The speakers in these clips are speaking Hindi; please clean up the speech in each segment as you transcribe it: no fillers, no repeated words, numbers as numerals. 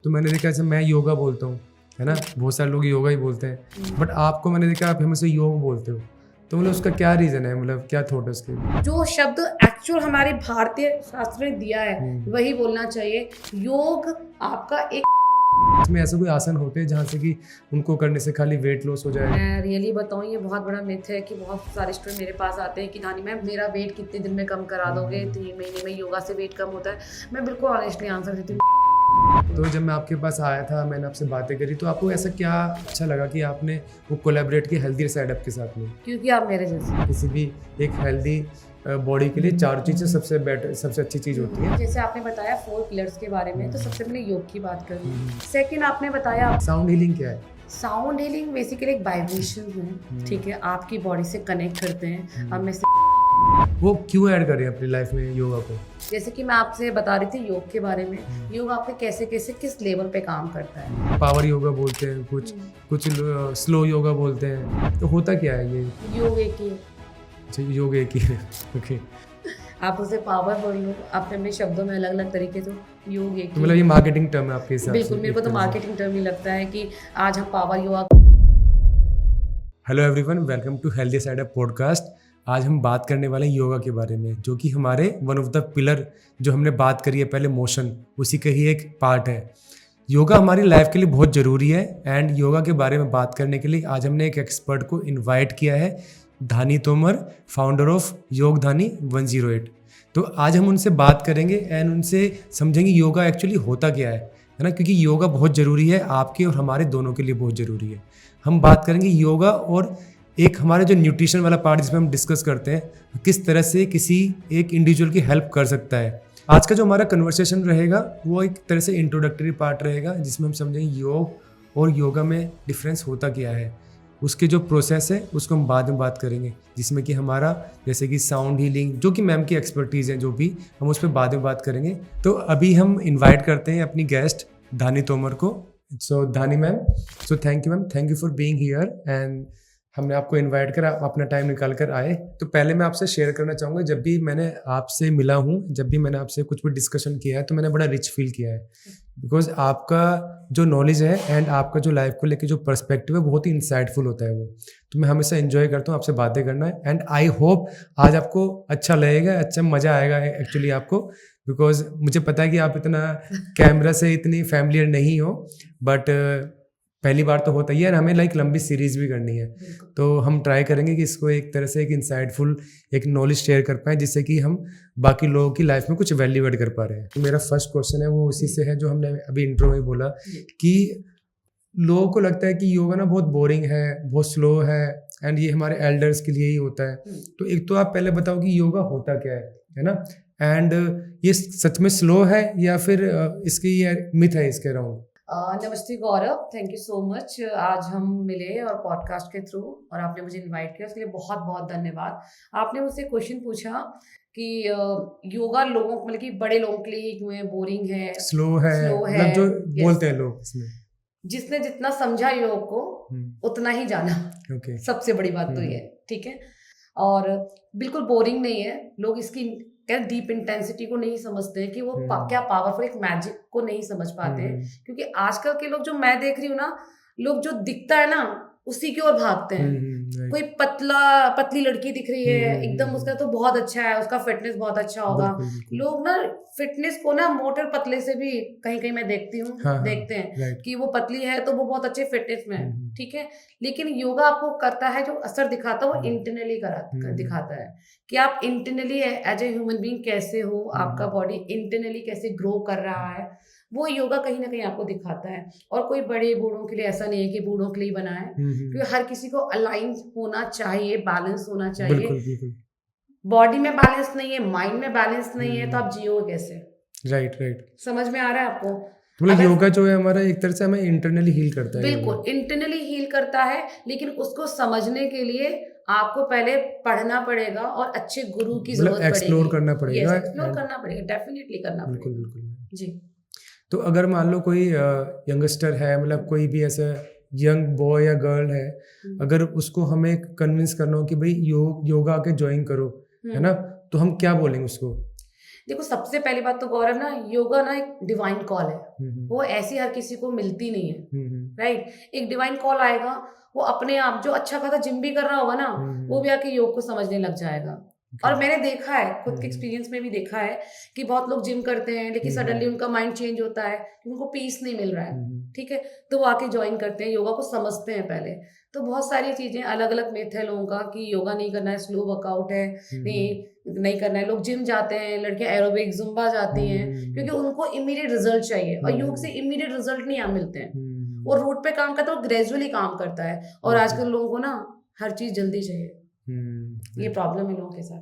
तो मैंने देखा जैसे मैं योगा बोलता हूँ, है ना, बहुत सारे लोग योगा ही बोलते हैं, बट आपको मैंने देखा आप हमेशा योग बोलते हो, तो मतलब उसका क्या रीज़न है, मतलब क्या थॉट है उसके? जो शब्द एक्चुअल हमारे भारतीय शास्त्र ने दिया है वही बोलना चाहिए। योग आपका एक इसमें ऐसा कोई आसन होते हैं जहाँ से कि उनको करने से खाली वेट लॉस हो जाए? मैं रियली बताऊँ, ये बहुत बड़ा मिथ है कि बहुत सारे स्टूडेंट मेरे पास आते हैं कि नानी मैम मेरा वेट कितने दिन में कम करा दोगे, 3 महीने में योगा से वेट कम होता है। मैं बिल्कुल ऑनेस्टली आंसर देती हूँ। तो जब मैं आपके पास आया था, मैंने आपसे बातें करी, तो आपको ऐसा क्या अच्छा लगा कि आपने वो कोलैबोरेट किया हेल्दी साइड अप के साथ में? क्योंकि आप मेरे जैसे किसी भी एक हेल्दी बॉडी के लिए 4 चीज़ें सबसे बेटर, सबसे अच्छी चीज़ होती है। जैसे आपने बताया 4 पिलर्स के बारे में, तो सबसे पहले योग की बात करूँ। सेकंड आपने बताया साउंड हीलिंग क्या है? साउंड हीलिंग बेसिकली एक वाइब्रेशन है, ठीक है, आपकी बॉडी से कनेक्ट करते हैं। अब मैं वो क्यों ऐड करें अपनी लाइफ में योगा को? जैसे कि मैं आपसे बता रही थी योग के बारे में, योग आपके कैसे कैसे किस लेवल पे काम करता है। पावर योगा बोलते हैं, कुछ स्लो योगा बोलते हैं, तो होता क्या है ये? योग एक ही है। अच्छा, योग एक ही है। ओके, आप उसे पावर बोल लो, अपने अपने शब्दों में अलग अलग तरीके से, योग एक तो ही मतलब ये मार्केटिंग टर्म है आपके हिसाब से? बिल्कुल, मेरे को तो मार्केटिंग टर्म ही लगता है कि आज हम power yoga. Hello everyone, welcome to healthy side up podcast. आज हम बात करने वाले हैं योगा के बारे में, जो कि हमारे वन ऑफ द पिलर जो हमने बात करी है पहले, मोशन, उसी का ही एक पार्ट है। योगा हमारी लाइफ के लिए बहुत ज़रूरी है, एंड योगा के बारे में बात करने के लिए आज हमने एक एक्सपर्ट को इनवाइट किया है, धानी तोमर, फाउंडर ऑफ योगधानी 108। तो आज हम उनसे बात करेंगे एंड उनसे समझेंगे योगा एक्चुअली होता क्या है ना, क्योंकि योगा बहुत ज़रूरी है, आपके और हमारे दोनों के लिए बहुत ज़रूरी है। हम बात करेंगे योगा और एक हमारा जो न्यूट्रिशन वाला पार्ट जिसमें हम डिस्कस करते हैं किस तरह से किसी एक इंडिविजुअल की हेल्प कर सकता है। आज का जो हमारा कन्वर्सेशन रहेगा वो एक तरह से इंट्रोडक्टरी पार्ट रहेगा, जिसमें हम समझेंगे योग और योगा में डिफरेंस होता क्या है, उसके जो प्रोसेस है उसको हम बाद में बात करेंगे, जिसमें कि हमारा जैसे कि साउंड हीलिंग, जो कि मैम की एक्सपर्टीज़ है, जो भी हम उस पर बाद में बात करेंगे। तो अभी हम इन्वाइट करते हैं अपनी गेस्ट धानी तोमर को। So Dhani ma'am, so thank you ma'am, thank you for being here, and हमने आपको इनवाइट करा, आप अपना टाइम निकाल कर आए। तो पहले मैं आपसे शेयर करना चाहूँगा, जब भी मैंने आपसे मिला हूँ, जब भी मैंने आपसे कुछ भी डिस्कशन किया है, तो मैंने बड़ा रिच फील किया है, बिकॉज आपका जो नॉलेज है एंड आपका जो लाइफ को लेके जो पर्सपेक्टिव है बहुत ही इंसाइटफुल होता है वो। तो मैं हमेशा एंजॉय करता हूँ आपसे बातें करना, एंड आई होप आज आपको अच्छा लगेगा, अच्छा मज़ा आएगा एक्चुअली आपको, बिकॉज मुझे पता है कि आप इतना कैमरा से इतनी फैमिलियर नहीं हो, बट पहली बार तो होता ही है, हमें लाइक लंबी सीरीज भी करनी है, तो हम ट्राई करेंगे कि इसको एक तरह से एक इंसाइटफुल एक नॉलेज शेयर कर पाएँ, जिससे कि हम बाकी लोगों की लाइफ में कुछ वैल्यू ऐड कर पा रहे हैं। तो मेरा फर्स्ट क्वेश्चन है वो उसी से है जो हमने अभी इंट्रो में बोला कि लोगों को लगता है कि योगा ना बहुत बोरिंग है, बहुत स्लो है, एंड ये हमारे एल्डर्स के लिए ही होता है। तो एक तो आप पहले बताओ कि योगा होता क्या है ना, एंड ये सच में स्लो है या फिर इसकी ये मिथ है इसके अराउंड? नमस्ते गौरव, थैंक यू सो मच। आज हम मिले और पॉडकास्ट के थ्रू, और आपने मुझे इनवाइट किया, उसके लिए बहुत बहुत धन्यवाद। आपने मुझसे क्वेश्चन पूछा कि योगा लोगों, मतलब कि बड़े लोगों के लिए ही क्यों है, बोरिंग है, स्लो है, मतलब जो बोलते हैं लोग इसमें। जिसने जितना समझा योग को उतना ही जाना। ओके, सबसे बड़ी बात तो ये है, ठीक है। और बिल्कुल बोरिंग नहीं है। लोग इसकी डीप इंटेंसिटी को नहीं समझते हैं कि वो क्या पावरफुल एक मैजिक को नहीं समझ पाते हैं, क्योंकि आजकल के लोग, जो मैं देख रही हूँ ना, लोग जो दिखता है ना उसी की ओर भागते हैं। कोई पतली लड़की दिख रही है एकदम, उसका तो बहुत अच्छा है, उसका फिटनेस बहुत अच्छा होगा। लोग ना फिटनेस को ना मोटे और पतले से भी कहीं कहीं मैं देखती हूँ, देखते हैं कि वो पतली है तो वो बहुत अच्छे फिटनेस में है, ठीक है। लेकिन योगा आपको करता है, जो असर दिखाता है वो इंटरनली दिखाता है कि आप internally as a human being कैसे हो, आपका बॉडी इंटरनली कैसे ग्रो कर रहा है, वो योगा कहीं ना कहीं आपको दिखाता है। और कोई बड़े बूढ़ों के लिए ऐसा नहीं है कि बूढ़ों के लिए बना है, क्योंकि हर किसी को अलाइन होना चाहिए, बैलेंस होना चाहिए। बिल्कुल। बॉडी में बैलेंस नहीं है, माइंड में बैलेंस नहीं है, तो आप जियोगे कैसे? राइट। समझ में आ रहा है आपको? मतलब योगा जो है हमारा एक तरह से हमें इंटरनली हील करता है। बिल्कुल इंटरनली हील करता है, लेकिन उसको समझने के लिए आपको पहले पढ़ना पड़ेगा और अच्छे गुरु की जरूरत पड़ेगी, एक्सप्लोर करना पड़ेगा, एक्सप्लोर करना पड़ेगा, डेफिनेटली करना पड़ेगा। बिल्कुल जी। तो अगर मान लो कोई यंगस्टर है, मतलब कोई भी ऐसा यंग बॉय या गर्ल है, अगर उसको हमें कन्विंस करना हो कि भाई योगा के ज्वाइन करो, है ना, तो हम क्या बोलेंगे उसको? देखो सबसे पहली बात तो गौरव ना, योगा ना एक डिवाइन कॉल है, वो ऐसी हर किसी को मिलती नहीं है, राइट। एक डिवाइन कॉल आएगा, वो अपने आप जो अच्छा खासा जिम भी कर रहा होगा ना, वो भी आके योग को समझने लग जाएगा। और मैंने देखा है, खुद के एक्सपीरियंस में भी देखा है कि बहुत लोग जिम करते हैं लेकिन सडनली उनका माइंड चेंज होता है क्योंकि उनको पीस नहीं मिल रहा है, ठीक है, तो वो आके ज्वाइन करते हैं, योगा को समझते हैं पहले। तो बहुत सारी चीजें, अलग अलग मेथ है लोगों का कि योगा नहीं करना है, स्लो वर्कआउट है, नहीं करना है। लोग जिम जाते हैं, लड़कियां एरोबिक जुम्बा जाती हैं क्योंकि उनको इमीडिएट रिजल्ट चाहिए, और योग से इमीडिएट रिजल्ट नहीं मिलते हैं। वो रोड पे काम करता है, वो ग्रेजुअली काम करता है, और आजकल लोगों को ना हर चीज जल्दी चाहिए, ये प्रॉब्लम है लोगों के साथ।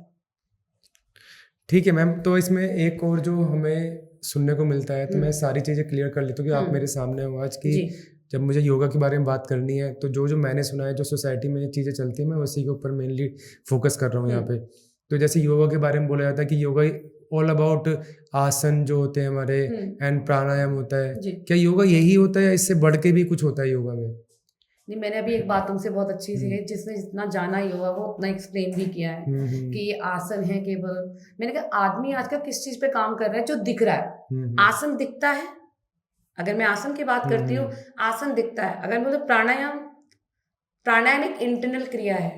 ठीक है मैम, तो इसमें एक और जो हमें सुनने को मिलता है, तो मैं सारी चीज़ें क्लियर कर लेता हूँ कि आप मेरे सामने हो आज की। जब मुझे योगा के बारे में बात करनी है तो जो मैंने सुना है, जो सोसाइटी में चीज़ें चलती हैं, मैं उसी के ऊपर मेनली फोकस कर रहा हूँ यहाँ पे। तो जैसे योगा के बारे में बोला जाता है कि योगा ऑल अबाउट आसन जो होते हैं हमारे, एंड प्राणायाम होता है। क्या योगा यही होता है या इससे बढ़ के भी कुछ होता है योगा में? नहीं, मैंने अभी एक बात तुमसे बहुत अच्छी सी कही, जिसने जितना जाना योगा वो उतना एक्सप्लेन भी किया है कि ये आसन है केवल। मैंने कहा आदमी आजकल किस चीज पे काम कर रहा है, जो दिख रहा है। आसन दिखता है, अगर मैं आसन की बात करती हूँ, आसन दिखता है। अगर बोले प्राणायाम, प्राणायाम एक इंटरनल क्रिया है,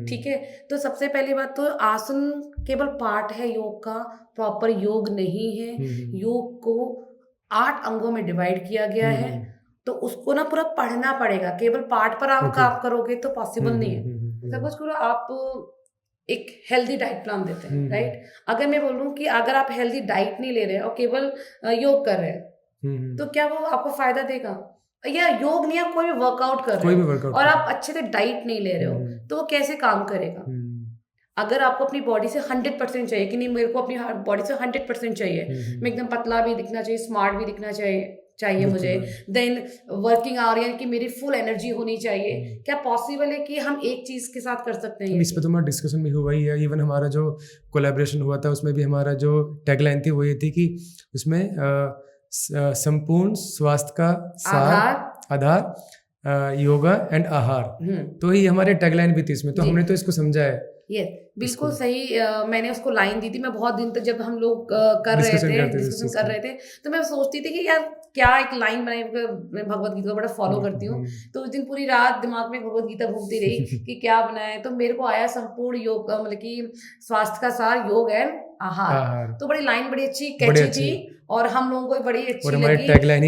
ठीक है। तो सबसे पहली बात तो आसन केवल पार्ट है योग का, प्रॉपर योग नहीं है। योग को 8 अंगों में डिवाइड किया गया है, तो उसको ना पूरा पढ़ना पड़ेगा। केवल पार्ट पर आप काम करोगे तो पॉसिबल नहीं है। सपोज करो आप एक हेल्दी डाइट प्लान देते हैं, राइट। अगर मैं बोलूं कि अगर आप हेल्दी डाइट नहीं ले रहे और केवल योग कर रहे हैं, तो क्या वो आपको फायदा देगा? या योग नहीं, आप कोई भी वर्कआउट कर रहे हो और आप अच्छे से डाइट नहीं ले रहे हो, तो वो कैसे काम करेगा? अगर आपको अपनी बॉडी से 100% चाहिए कि नहीं, मेरे को अपनी बॉडी से 100% चाहिए, मैं एकदम पतला भी दिखना चाहिए, स्मार्ट भी दिखना चाहिए मुझे, देन वर्किंग आ रही है कि मेरी फुल एनर्जी होनी चाहिए, क्या पॉसिबल है कि हम एक चीज के साथ कर सकते हैं? इस पे तो हमारा डिस्कशन भी हुआ ही है। इवन हमारा जो कोलैबोरेशन हुआ था उसमें भी हमारा जो टैगलाइन थी वो ये थी कि उसमें संपूर्ण स्वास्थ्य का आधार योगा एंड आहार, तो ये हमारे टैगलाइन भी थी इसमें। तो हमने तो इसको समझा है। ये बिल्कुल सही। मैंने उसको लाइन दी थी। मैं बहुत दिन तक जब हम लोग डिस्कशन कर रहे थे तो मैं सोचती थी कि यार क्या एक लाइन बनाई। मैं भगवत गीता को बड़ा फॉलो करती हूँ, तो उस दिन पूरी रात दिमाग में भगवत गीता घूमती रही कि क्या बनाए। तो मेरे को आया संपूर्ण योग, मतलब कि स्वास्थ्य का सार योग एंड आहार। तो बड़ी लाइन बड़ी अच्छी कैची थी और हम लोगों को बड़ी अच्छी लगी। टैगलाइन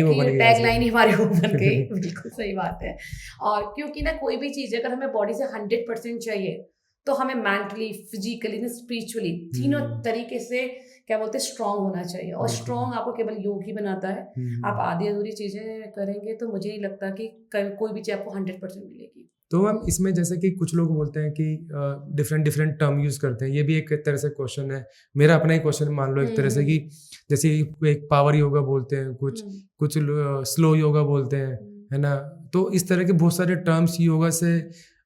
ही हमारी वो बन गई। बिल्कुल सही बात है। और क्योंकि ना कोई भी चीज अगर हमें बॉडी से 100% चाहिए तो हमें मेंटली, फिजिकली, स्पिरिचुअली तीनों तरीके से क्या बोलते हैं स्ट्रांग होना चाहिए। और स्ट्रांग आपको केवल योग ही बनाता है। आप आधी अधूरी चीजें करेंगे तो मुझे नहीं लगता कि कोई भी चीज आपको 100% मिलेगी। तो हम इसमें जैसे कि कुछ लोग बोलते हैं कि डिफरेंट टर्म यूज करते हैं, ये भी एक तरह से क्वेश्चन है। मेरा अपना ही क्वेश्चन मान लो एक तरह से कि जैसे एक पावर योगा बोलते हैं, कुछ स्लो योगा बोलते हैं, है ना। तो इस तरह के बहुत सारे टर्म्स योगा से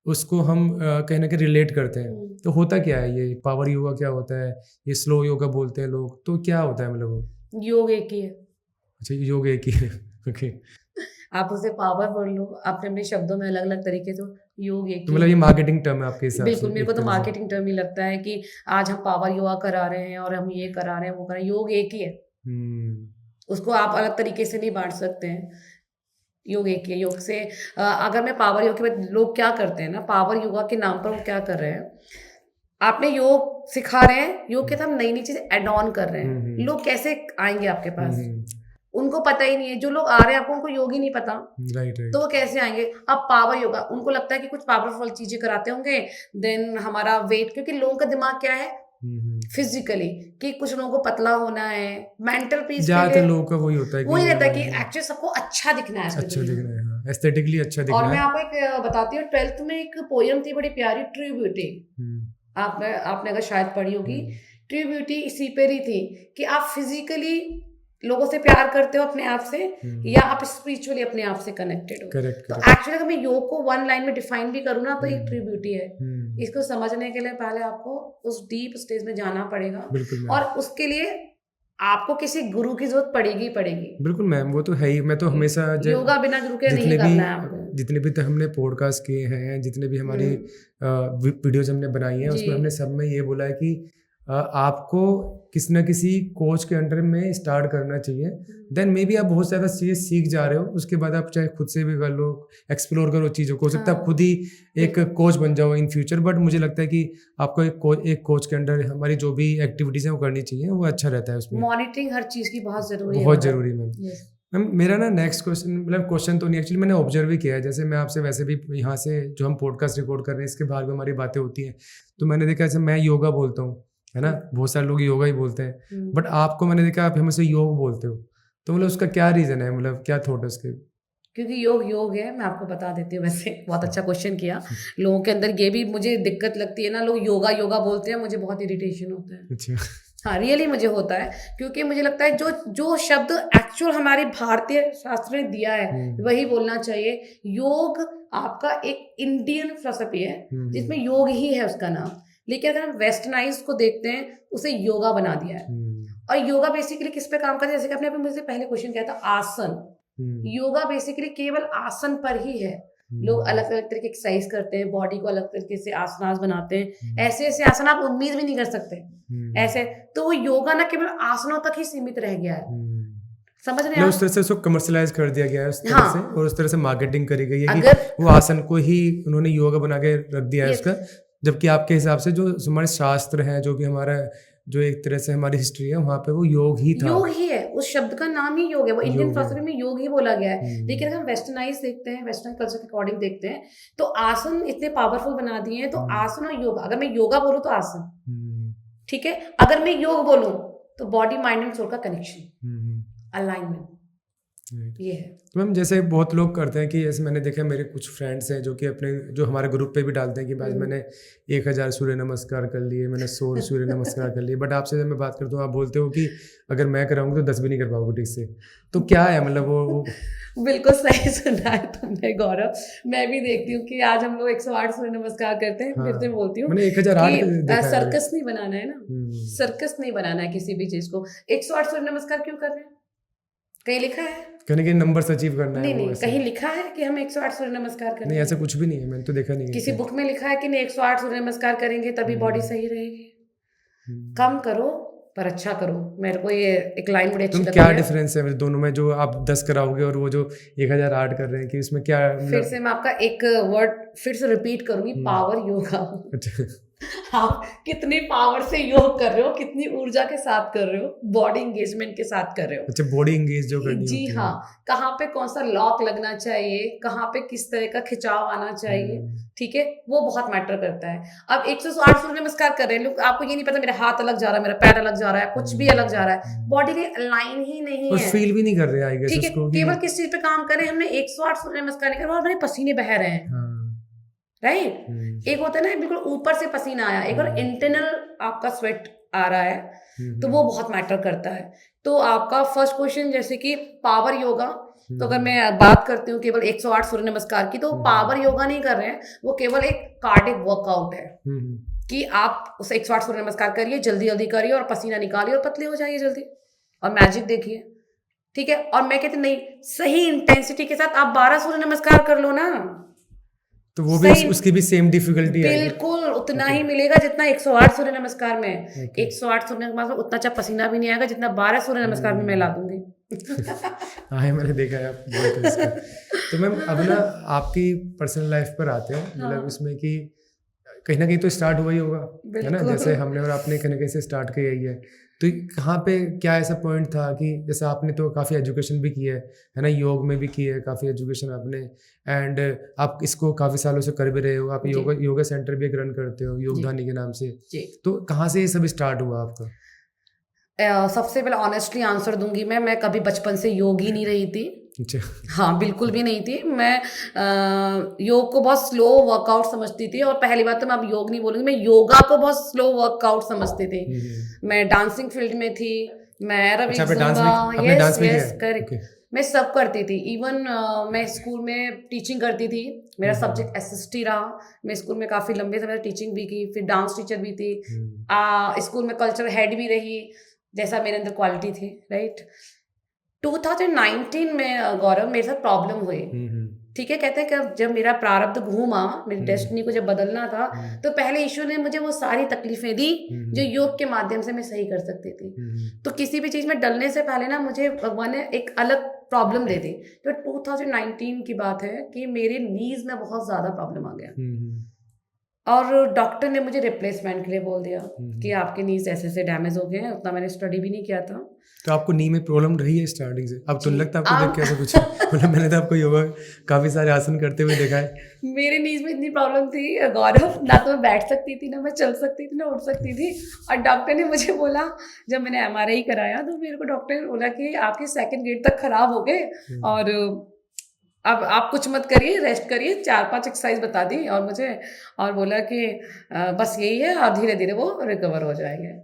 उसको हम कहीं ना कहीं रिलेट करते हैं। तो होता क्या है ये पावर योगा, क्या होता है ये स्लो योगा बोलते हैं लोग, तो क्या होता है? मतलब योग एक ही है। अच्छा, योग एक ही है। ओके, आप उसे पावर बोल लो अपने अपने शब्दों में अलग अलग तरीके से, योग एक तो मतलब ये मार्केटिंग टर्म है आपके हिसाब से? बिल्कुल, मेरे को तो मार्केटिंग टर्म ही लगता है कि आज हम पावर योगा करा रहे हैं और हम ये करा रहे हैं, वो करा रहे हैं। योग एक ही है, उसको आप अलग तरीके से नहीं बांट सकते हैं। योग एक ही है। योग से अगर मैं पावर योग के बाद लोग क्या करते हैं ना, पावर योगा के नाम पर वो क्या कर रहे हैं, आपने योग सिखा रहे हैं, योग के साथ नई नई चीजें एड ऑन कर रहे हैं। लोग कैसे आएंगे आपके पास? उनको पता ही नहीं है। जो लोग आ रहे हैं आपको, उनको योग ही नहीं पता, राइट। तो वो कैसे आएंगे? अब पावर योगा उनको लगता है कि कुछ पावरफुल चीजें कराते होंगे, देन हमारा वेट, क्योंकि लोगों का दिमाग क्या है फिजिकली कि कुछ लोगों को पतला होना है, मेंटल पीस ज्यादातर लोगों का वही होता है, वही रहता है कि एक्चुअली सबको अच्छा दिखना है, अच्छा दिखना है, एस्थेटिकली अच्छा दिखना है। और मैं आपको एक बताती हूँ, 12th में एक पोयम थी बड़ी प्यारी, ट्रू ब्यूटी। आपने अगर शायद पढ़ी होगी, ट्रू ब्यूटी इसी पे ही थी कि आप फिजिकली लोगों से प्यार करते हो अपने आप से, या आप स्पिरिचुअली अपने आप से कनेक्टेड हो। तो एक्चुअली अगर मैं योग को वन लाइन में डिफाइन भी करूँ ना, तो ये ट्रू ब्यूटी है। इसको समझने के लिए पहले आपको उस डीप स्टेज में जाना पड़ेगा, और उसके लिए आपको किसी गुरु की जरूरत पड़ेगी। बिल्कुल मैम, वो तो है ही। मैं तो हमेशा योगा बिना गुरु के नहीं करना है आपको। जितने भी तो हमने पॉडकास्ट किए हैं, जितने भी हमारी वीडियोज हमने बनाई हैं, उसमें हमने सब में ये बोला है कि आपको किसी ना किसी कोच के अंडर में स्टार्ट करना चाहिए। देन मे बी आप बहुत ज़्यादा चीज़ें सीख जा रहे हो, उसके बाद आप चाहे खुद से भी कर लो, एक्सप्लोर करो चीज़ों को, हो सकता है आप खुद ही एक कोच बन जाओ इन फ्यूचर। बट मुझे लगता है कि आपको एक कोच के अंडर हमारी जो भी एक्टिविटीज़ हैं वो करनी चाहिए, वो अच्छा रहता है उसमें। मॉनिटरिंग हर चीज़ की बहुत ज़रूरी है। बहुत ज़रूरी मैम। मैम मेरा ना नेक्स्ट क्वेश्चन, मतलब क्वेश्चन तो नहीं, एक्चुअली मैंने ऑब्जर्व भी किया है, जैसे मैं आपसे वैसे भी यहाँ से जो हम पॉडकास्ट रिकॉर्ड कर रहे हैं इसके बाहर भी हमारी बातें होती हैं, तो मैंने देखा जैसे मैं योगा बोलता हूँ, है ना, बहुत सारे लोग योगा ही बोलते हैं, बट आपको मैंने देखा आप हमेशा योग बोलते हो, तो मतलब उसका क्या रीज़न है, मतलब क्या थॉट है उसके? क्योंकि योग है, मैं आपको बता देती हूँ। वैसे बहुत अच्छा क्वेश्चन किया। लोगों के अंदर ये भी मुझे दिक्कत लगती है ना, लोग योगा बोलते हैं, मुझे बहुत इरिटेशन होता है। अच्छा। हाँ, रियली मुझे होता है, क्योंकि मुझे लगता है जो शब्द एक्चुअल हमारे भारतीय शास्त्र ने दिया है वही बोलना चाहिए। योग आपका एक इंडियन फिलॉसफी है जिसमें योग ही है उसका नाम, लेकिन अगर हम वेस्टर्नाइज को देखते हैं उसे योगा बना दिया है। और योगा बेसिकली किस पे काम करता है, जैसे कि आपने मुझसे पहले क्वेश्चन किया था, आसन। योगा बेसिकली केवल आसन पर ही है। लोग अलग अलग तरह की एक्सरसाइज करते हैं, बॉडी को अलग तरीके से आसनास बनाते हैं, ऐसे ऐसे आसन आप उम्मीद भी नहीं कर सकते ऐसे। तो वो योगा ना केवल आसनों तक ही सीमित रह गया है, समझ रहे हैं? उस तरह से उसको कमर्शलाइज कर दिया गया है उस तरह से, और उस तरह से मार्केटिंग करी गई है कि वो आसन को ही उन्होंने योगा बना के रख दिया है उसका, जबकि आपके हिसाब से जो हमारे शास्त्र हैं, जो भी हमारा जो एक तरह से हमारी हिस्ट्री है, वहाँ पे वो योग ही था, योग ही है, उस शब्द का नाम ही योग है, वो इंडियन फिलॉसफी में योग ही बोला गया है। लेकिन अगर हम वेस्टर्नाइज देखते हैं, वेस्टर्न कल्चर के अकॉर्डिंग देखते हैं, तो आसन इतने पावरफुल बना दिए हैं। तो आसन और योगा, अगर मैं योगा बोलूँ तो आसन, ठीक है, अगर मैं योग बोलूँ तो बॉडी माइंड एंड सोल का कनेक्शन, अलाइनमेंट, ये है। तो मैम जैसे बहुत लोग करते हैं कि जैसे मैंने देखा मेरे कुछ फ्रेंड्स हैं जो कि अपने जो हमारे ग्रुप पे भी डालते हैं कि भाई मैंने 1000 सूर्य नमस्कार कर लिए, मैंने 100 सूर्य नमस्कार कर लिए, बट आपसे जब मैं बात करता हूँ आप बोलते हो कि अगर मैं कराऊंगा तो 10 भी नहीं कर पाओगे ठीक से, तो क्या है मतलब वो बिल्कुल सही सुना है तुमने गौरव। मैं भी देखती हूँ कि आज हम लोग 108 सूर्य नमस्कार करते हैं। फिर से बोलती हूँ, 1008 सर्कस नहीं बनाना है ना, सर्कस नहीं बनाना है किसी भी चीज को। 108 सूर्य नमस्कार क्यों कर रहे हैं? कहीं लिखा है? कहीं नंबर्स अचीव करना है? नहीं, कहीं लिखा है कि हम 108 सूर्य नमस्कार करें? नहीं, ऐसा कुछ भी नहीं है, मैंने तो देखा नहीं है। किसी बुक में लिखा है कि नहीं 108 सूर्य नमस्कार करेंगे तभी बॉडी सही रहेगी? कम करो पर अच्छा करो। मेरे को ये एक लाइन बड़ी अच्छी लगती है। क्या डिफरेंस है दोनों में, जो आप 10 कराओगे और वो जो 1008 कर रहे हैं, कि उसमें क्या? फिर से मैं आपका एक वर्ड फिर से रिपीट करूंगी, पावर योगा। आप कितनी पावर से योग कर रहे हो, कितनी ऊर्जा के साथ कर रहे हो, बॉडी एंगेजमेंट के साथ कर रहे हो। अच्छा, बॉडी एंगेज जो करनी जी होती है। हाँ, कहाँ पे कौन सा लॉक लगना चाहिए, कहाँ पे किस तरह का खिंचाव आना चाहिए, ठीक है, वो बहुत मैटर करता है। अब 108 सूर्य नमस्कार कर रहे हैं लोग, आपको ये नहीं पता मेरा हाथ अलग जा रहा है, मेरा पैर अलग जा रहा है, कुछ भी अलग जा रहा है, बॉडी के अलाइन ही नहीं है, फील भी नहीं कर रहे हैं, ठीक है। केवल किस चीज पे काम कर रहे हैं, हमने 108 सूर्य नमस्कार नहीं कर, और मेरे पसीने बह रहे हैं, राइट। एक होता है ना बिल्कुल ऊपर से पसीना आया, एक और इंटरनल आपका स्वेट आ रहा है, तो वो बहुत मैटर करता है। तो आपका फर्स्ट क्वेश्चन जैसे कि पावर योगा, तो अगर मैं बात करती हूँ केवल 108 सूर्य नमस्कार की, तो पावर योगा नहीं कर रहे हैं, वो केवल एक कार्डिक वर्कआउट है कि आप उसे 108 सूर्य नमस्कार करिए, जल्दी जल्दी करिए और पसीना निकालिए और पतले हो जाइए जल्दी, और मैजिक देखिए, ठीक है। और मैं कहती नहीं, सही इंटेंसिटी के साथ आप 12 सूर्य नमस्कार कर लो ना, तो वो भी उसकी भी सेम डिफिकल्टी है, बिल्कुल उतना ही मिलेगा जितना 108 सूर्य नमस्कार में। 108 सूर्य नमस्कार में उतना अच्छा पसीना भी नहीं आएगा जितना 12 सूर्य नमस्कार में मैं ला दूंगी। हाँ, मैंने देखा है आप बोलते हैं इसका। तो मैम अब ना आपकी पर्सनल लाइफ पर आते हैं, मतलब इसमें कि कहीं ना कहीं तो स्टार्ट हुआ ही होगा, है ना, जैसे हमने और आपने कहीं ना कहीं से स्टार्ट किया ही है, तो कहाँ पे क्या ऐसा पॉइंट था कि जैसे आपने तो काफ़ी एजुकेशन भी की है ना, योग में भी की है काफ़ी एजुकेशन आपने, एंड आप इसको काफ़ी सालों से कर भी रहे हो, आप योगा सेंटर भी एक रन करते हो योगधानी के नाम से, तो कहाँ से ये सब स्टार्ट हुआ आपका? सबसे पहले ऑनेस्टली आंसर दूंगी मैं कभी बचपन से योगी नहीं रही थी। हाँ, बिल्कुल भी नहीं थी। मैं योग को बहुत स्लो वर्कआउट समझती थी, और पहली बात तो मैं अब योग नहीं बोलूंगी, मैं योगा को बहुत स्लो वर्कआउट समझती थी। मैं डांसिंग फील्ड में थी, मैं मैं सब करती थी। इवन मैं स्कूल में टीचिंग करती थी, मेरा सब्जेक्ट एसएसटी रहा। मैं स्कूल में काफ़ी लंबे समय टीचिंग भी की, फिर डांस टीचर भी थी, स्कूल में कल्चर हेड भी रही, जैसा मेरे अंदर क्वालिटी थी, राइट। 2019 में गौरव मेरे साथ प्रॉब्लम हुई, ठीक है, कहते हैं कि जब मेरा प्रारब्ध घूमा, मेरी डेस्टिनी को जब बदलना था, तो पहले ईश्वर ने मुझे वो सारी तकलीफें दी जो योग के माध्यम से मैं सही कर सकती थी। तो किसी भी चीज में डलने से पहले ना मुझे भगवान ने एक अलग प्रॉब्लम दे दी। तो 2019 की बात है कि मेरे नीज में बहुत ज्यादा प्रॉब्लम आ गया और डॉक्टर ने मुझे रिप्लेसमेंट के लिए बोल दिया कि आपके नीज ऐसे ऐसे डैमेज हो गए हैं। उतना मैंने स्टडी भी नहीं किया था। तो आपको नी में प्रॉब्लम रही है स्टार्टिंग से? अब तो नहीं लगता आपको देख के ऐसा कुछ? मतलब मैंने तो आपको योगा काफी सारे आसन करते हुए देखा है। मेरे नीज में इतनी प्रॉब्लम थी गौरव, ना तो मैं बैठ सकती थी, ना मैं चल सकती थी, ना उठ सकती थी। और डॉक्टर ने मुझे बोला, जब मैंने MRI कराया तो मेरे को डॉक्टर ने बोला कि आपके 2nd गेट तक खराब हो गए और अब आप कुछ मत करिए, रेस्ट करिए। 4-5 एक्सरसाइज बता दी और मुझे, और बोला कि बस यही है और धीरे धीरे वो रिकवर हो जाएंगे।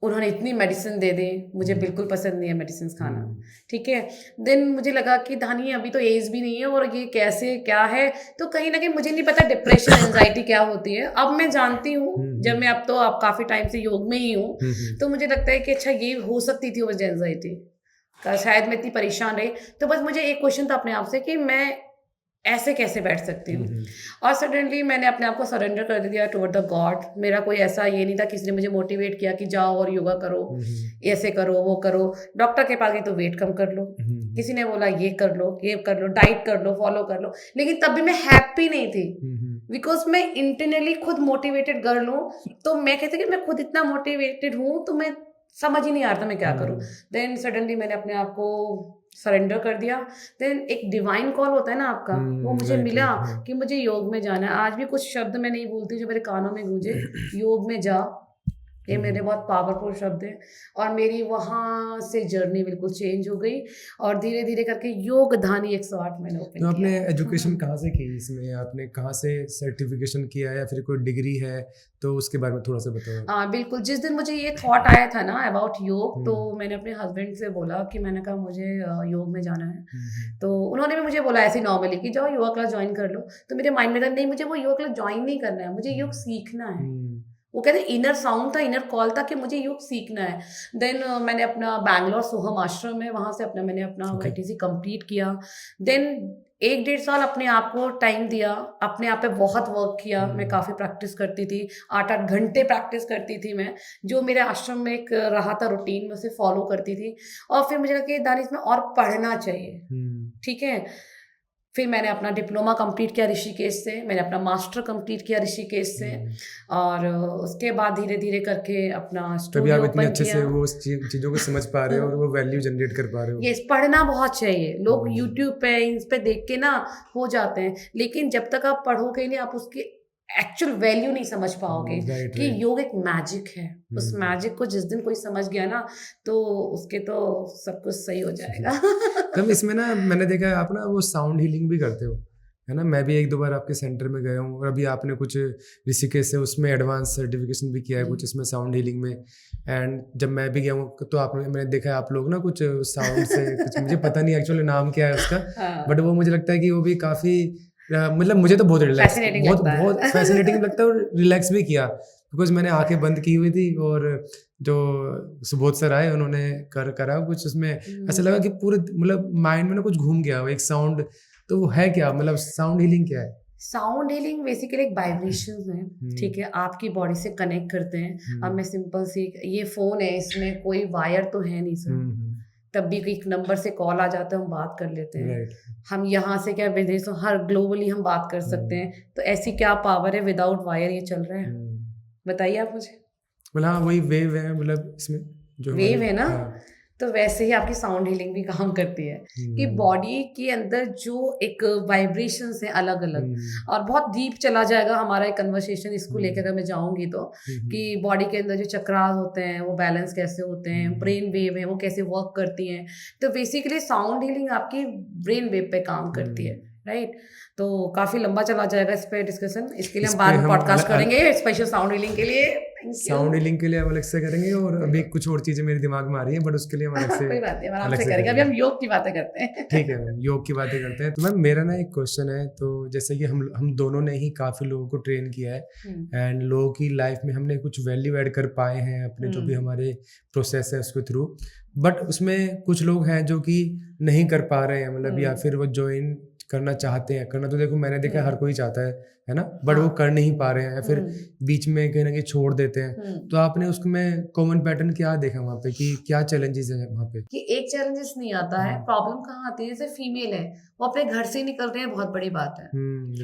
उन्होंने इतनी मेडिसिन दे दी, मुझे बिल्कुल पसंद नहीं है मेडिसिन खाना। ठीक है, देन मुझे लगा कि धानी अभी तो एज भी नहीं है और ये कैसे क्या है, तो कहीं ना कहीं मुझे नहीं पता डिप्रेशन एंजाइटी क्या होती है। अब मैं जानती हूँ, जब मैं अब तो आप काफी टाइम से योग में ही हूँ, तो मुझे लगता है कि अच्छा ये हो सकती थी मुझे एंजाइटी का, शायद मैं इतनी परेशान रही। तो बस मुझे एक क्वेश्चन था अपने आप से कि मैं ऐसे कैसे बैठ सकती हूँ। और सडनली मैंने अपने आप को सरेंडर कर दिया टुवर्ड द गॉड। मेरा कोई ऐसा ये नहीं था, किसी ने मुझे मोटिवेट किया कि जाओ और योगा करो, ऐसे करो, वो करो। डॉक्टर के पास गई तो वेट कम कर लो, किसी ने बोला ये कर लो, ये कर लो, डाइट कर लो, फॉलो कर लो, लेकिन तब भी मैं हैप्पी नहीं थी। बिकॉज मैं इंटरनली खुद मोटिवेटेड कर लूँ, तो मैं कहती कि मैं खुद इतना मोटिवेटेड हूँ तो मैं समझ ही नहीं आ रहा था मैं क्या करूँ। देन सडनली मैंने अपने आप को सरेंडर कर दिया। देन एक डिवाइन कॉल होता है ना आपका, वो मुझे मिला कि मुझे योग में जाना है। आज भी कुछ शब्द मैं नहीं भूलती जो मेरे कानों में गूंजे, योग में जा, ये मेरे बहुत पावरफुल शब्द हैं। और मेरी वहाँ से जर्नी बिल्कुल चेंज हो गई और धीरे धीरे करके योगधानी 108 मैंने ओपन किया। तो आपने एजुकेशन कहाँ से की इसमें? आपने कहाँ से सर्टिफिकेशन किया या फिर कोई डिग्री है? तो उसके बारे में थोड़ा सा बताओ। हाँ बिल्कुल, जिस दिन मुझे ये थॉट आया था ना अबाउट योग, तो मैंने अपने हस्बैंड से बोला कि मैंने कहा मुझे योग में जाना है। तो उन्होंने भी मुझे बोला ऐसे नॉर्मली कि जाओ योगा क्लास ज्वाइन कर लो। तो मेरे माइंड में था नहीं, मुझे वो योगा क्लास ज्वाइन नहीं करना है, मुझे योग सीखना है। वो कहते इनर साउंड था, इनर कॉल था कि मुझे योग सीखना है। देन मैंने अपना बैंगलोर सोहम आश्रम है, वहाँ से मैंने अपना YTC कंप्लीट किया। देन 1-1.5 साल अपने आप को टाइम दिया, अपने आप पे बहुत वर्क किया। मैं काफ़ी प्रैक्टिस करती थी, 8-8 घंटे प्रैक्टिस करती थी मैं, जो मेरे आश्रम में एक रहा था रूटीन, में उसे फॉलो करती थी। और फिर मुझे लगा कि दानिश में और पढ़ना चाहिए। ठीक है, फिर मैंने अपना डिप्लोमा कंप्लीट किया ऋषिकेश से, मैंने अपना मास्टर कंप्लीट किया ऋषिकेश से, और उसके बाद धीरे धीरे करके अपना स्टूडियो ओपन किया। इतने अच्छे से वो चीजों को समझ पा रहे हो और वो वैल्यू जनरेट कर पा रहे हो। यस, पढ़ना बहुत चाहिए। लोग यूट्यूब पे इन पे देख के ना हो जाते हैं, लेकिन जब तक आप पढ़ोगे नहीं, आप उसकी एक्चुअल वैल्यू नहीं समझ पाओगे कि योग एक मैजिक है। उस मैजिक को जिस दिन कोई समझ गया ना, तो उसके तो सब कुछ सही हो जाएगा। तब इसमें ना मैंने देखा है आप ना वो साउंड हीलिंग भी करते हो, है ना? मैं भी 1-2 बार आपके सेंटर में गया हूँ और अभी आपने कुछ ऋषिकेश से उसमें एडवांस सर्टिफिकेशन भी किया है कुछ इसमें साउंड हीलिंग में। एंड जब मैं भी गया हूँ तो मैंने देखा है आप लोग ना कुछ साउंड से कुछ मुझे पता नहीं एक्चुअली नाम क्या है उसका, बट वो मुझे लगता है कि वो भी काफ़ी मतलब मुझे तो बहुत रिलैक्स, बहुत फैसिनेटिंग लगता है और रिलैक्स भी किया। बिकॉज मैंने आंखें बंद की हुई थी और जो सुबोध सर आए उन्होंने करा कुछ, उसमें ऐसा लगा कि पूरे मतलब माइंड में ना कुछ घूम गया वो एक साउंड। तो वो है क्या, मतलब साउंड हीलिंग क्या है? साउंड हीलिंग बेसिकली एक वाइब्रेशंस है, ठीक है, आपकी बॉडी से कनेक्ट करते हैं। अब मैं सिंपल सी, ये फोन है, इसमें कोई वायर तो है नहीं सर, तब भी एक नंबर से कॉल आ जाता है, हम बात कर लेते हैं। हम यहाँ से क्या विदेशों हर ग्लोबली हम बात कर सकते हैं। तो ऐसी क्या पावर है, विदाउट वायर ये चल रहा है? बताइए आप मुझे। मतलब हाँ वही वेव है, मतलब इसमें जो वेव है ना, तो वैसे ही आपकी साउंड हीलिंग भी काम करती है कि बॉडी के अंदर जो एक वाइब्रेशंस है अलग अलग, और बहुत डीप चला जाएगा हमारा एक कन्वर्सेशन इसको लेकर अगर मैं जाऊंगी तो, कि बॉडी के अंदर जो चक्रास होते हैं वो बैलेंस कैसे होते हैं, ब्रेन वेव है वो कैसे वर्क करती हैं। तो बेसिकली साउंड हीलिंग आपकी ब्रेन वेव पे काम करती है, राइट? तो काफी लंबा चला जाएगा इस पे डिस्कशन, इसके लिए हम बाद में पॉडकास्ट करेंगे स्पेशल साउंड हीलिंग के लिए। साउंड हीलिंग के लिए हम अलग से करेंगे, और अभी कुछ और चीजें मेरे दिमाग में आ रही हैं, बट उसके लिए हम अलग से कोई बात नहीं, आराम से करेंगे। अभी हम योग की बातें करते हैं। ठीक है मैम, योग की बातें करते हैं। तो मैम मेरा ना एक क्वेश्चन है, तो जैसे कि हम दोनों ने ही काफी लोगों को ट्रेन किया है एंड लोगों की लाइफ में हमने कुछ वैल्यू ऐड कर पाए हैं अपने जो भी हमारे प्रोसेस है उसके थ्रू, बट उसमें कुछ लोग हैं जो कि नहीं कर पा रहे हैं, मतलब या फिर वो ज्वाइन करना चाहते हैं, करना तो देखो मैंने देखा है हर कोई चाहता है ना, बट वो कर नहीं पा रहे हैं या फिर बीच में कहीं ना कहीं छोड़ देते हैं, तो आपने उसमें कॉमन पैटर्न क्या देखा वहाँ पे कि क्या चैलेंजेस है वहाँ पे? कि एक चैलेंजेस नहीं आता है, प्रॉब्लम कहाँ आती है, जैसे फीमेल है वो अपने घर से निकल रहे हैं, बहुत बड़ी बात है,